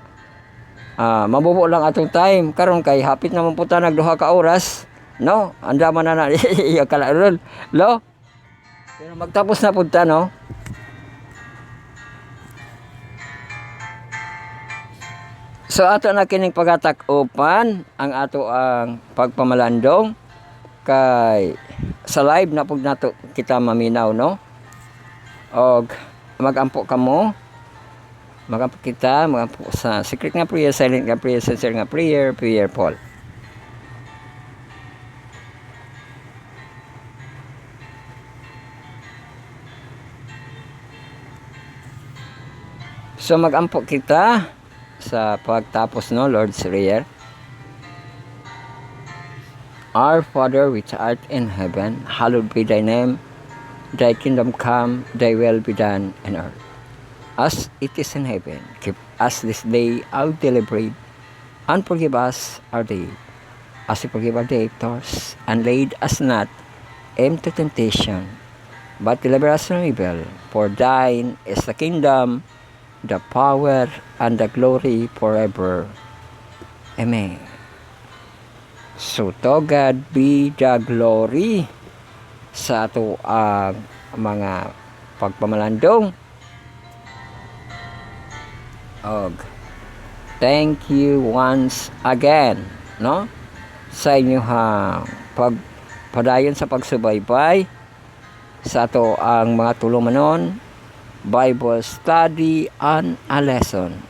mabubo lang atong time karon kay hapit naman po ta nagduha ka oras, no? Anda man na iya kala lo. Pero magtapos na pud ta, no? So ato na kining pagatak-upan ang ato ang pagpamalandong kay sa live na pud nato kita maminaw, no? Og magampo kamo, magampo kita, magampo sa secret nga prayer, silent nga prayer, sincere nga prayer, prayer Paul. So magampo kita sa pagtapos, no, Lord's Prayer. Our Father which art in heaven, hallowed be thy name. Thy kingdom come, thy will be done on earth as it is in heaven. Give us this day our daily bread, and forgive us our debt, as we forgive our debtors, and lead us not into temptation, but deliver us from evil. For thine is the kingdom, the power, and the glory forever. Amen. So to God be the glory sa ato ang mga pagpamalandong. Og thank you once again, no? Sa inyong pagpadayon sa pagsubaybay sa ato ang mga tulumanon, Bible study and a lesson.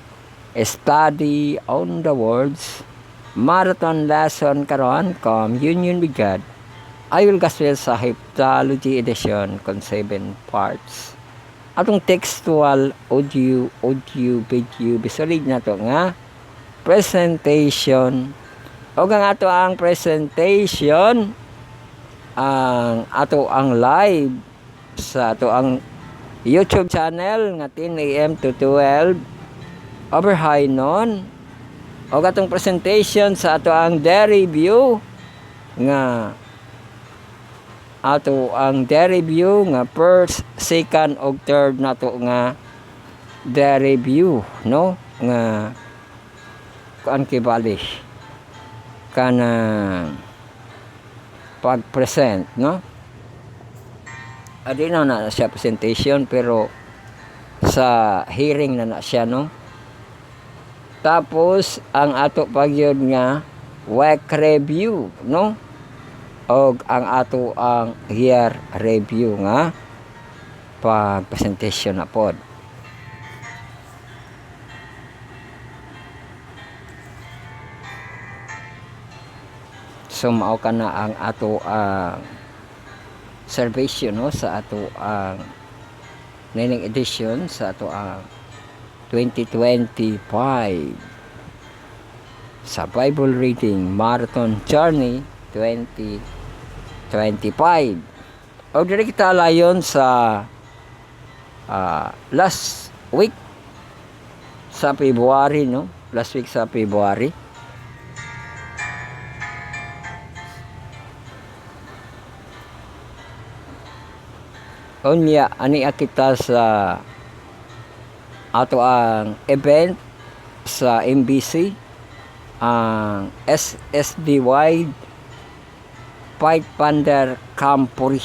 Study on the words, marathon lesson karon, communion with God. I will gospel sa Heptology edition kon 7 parts. Atong textual audio, video, visual na to nga presentation. O ang ato ang presentation ang ato ang live sa ato ang YouTube channel nga 10 AM to 12 overhigh noon. O atong presentation sa ato ang review nga ato ang review nga first, second ug third nato nga review, no? Nga kuan kibali kana pag-present, no? Adi na siya presentation pero sa hearing na siya, no? Tapos ang ato pagyud nga week review, no? Og ang ato ang year review nga pag-presentation na pod. So mao kana ang ato ang salvation, no, sa ato ang nining edition sa ato ang 2025 sa Bible Reading Marathon Journey 2025. O dire kita layon sa last week sa February, no? Last week sa February. Unya ani kita sa ato ang event sa MBC ang SSD Wide Pathfinder Camry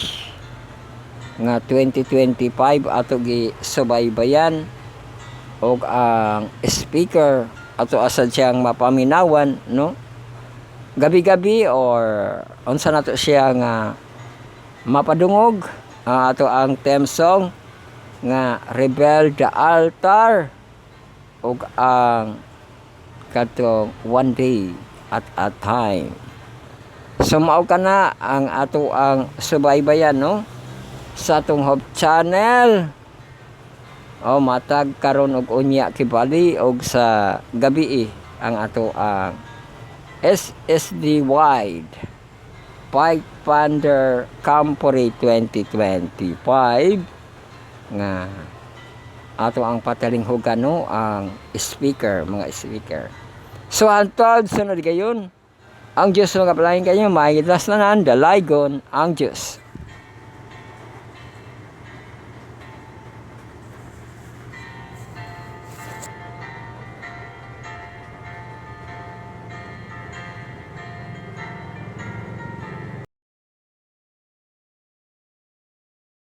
nga 2025 ato gi subaybayan og ang speaker ato asad siyang mapaminawan, no, gabi-gabi or unsa nato siya nga mapadungog ato ang theme song nga Rebel the Altar og ang katong One Day at a Time. So mao kana ang ato ang subaybayan, no, sa atong Hope channel. O matag karon og unya kibali og sa gabi ang ato ang SSD Wide Pathfinder Camry 2025 nga ato ang patalinghugan, no, ang speaker, mga speaker. So hantod sunod gayon ang Diyos mga palahin kayo, mailas na nan, dalaygon ang Diyos.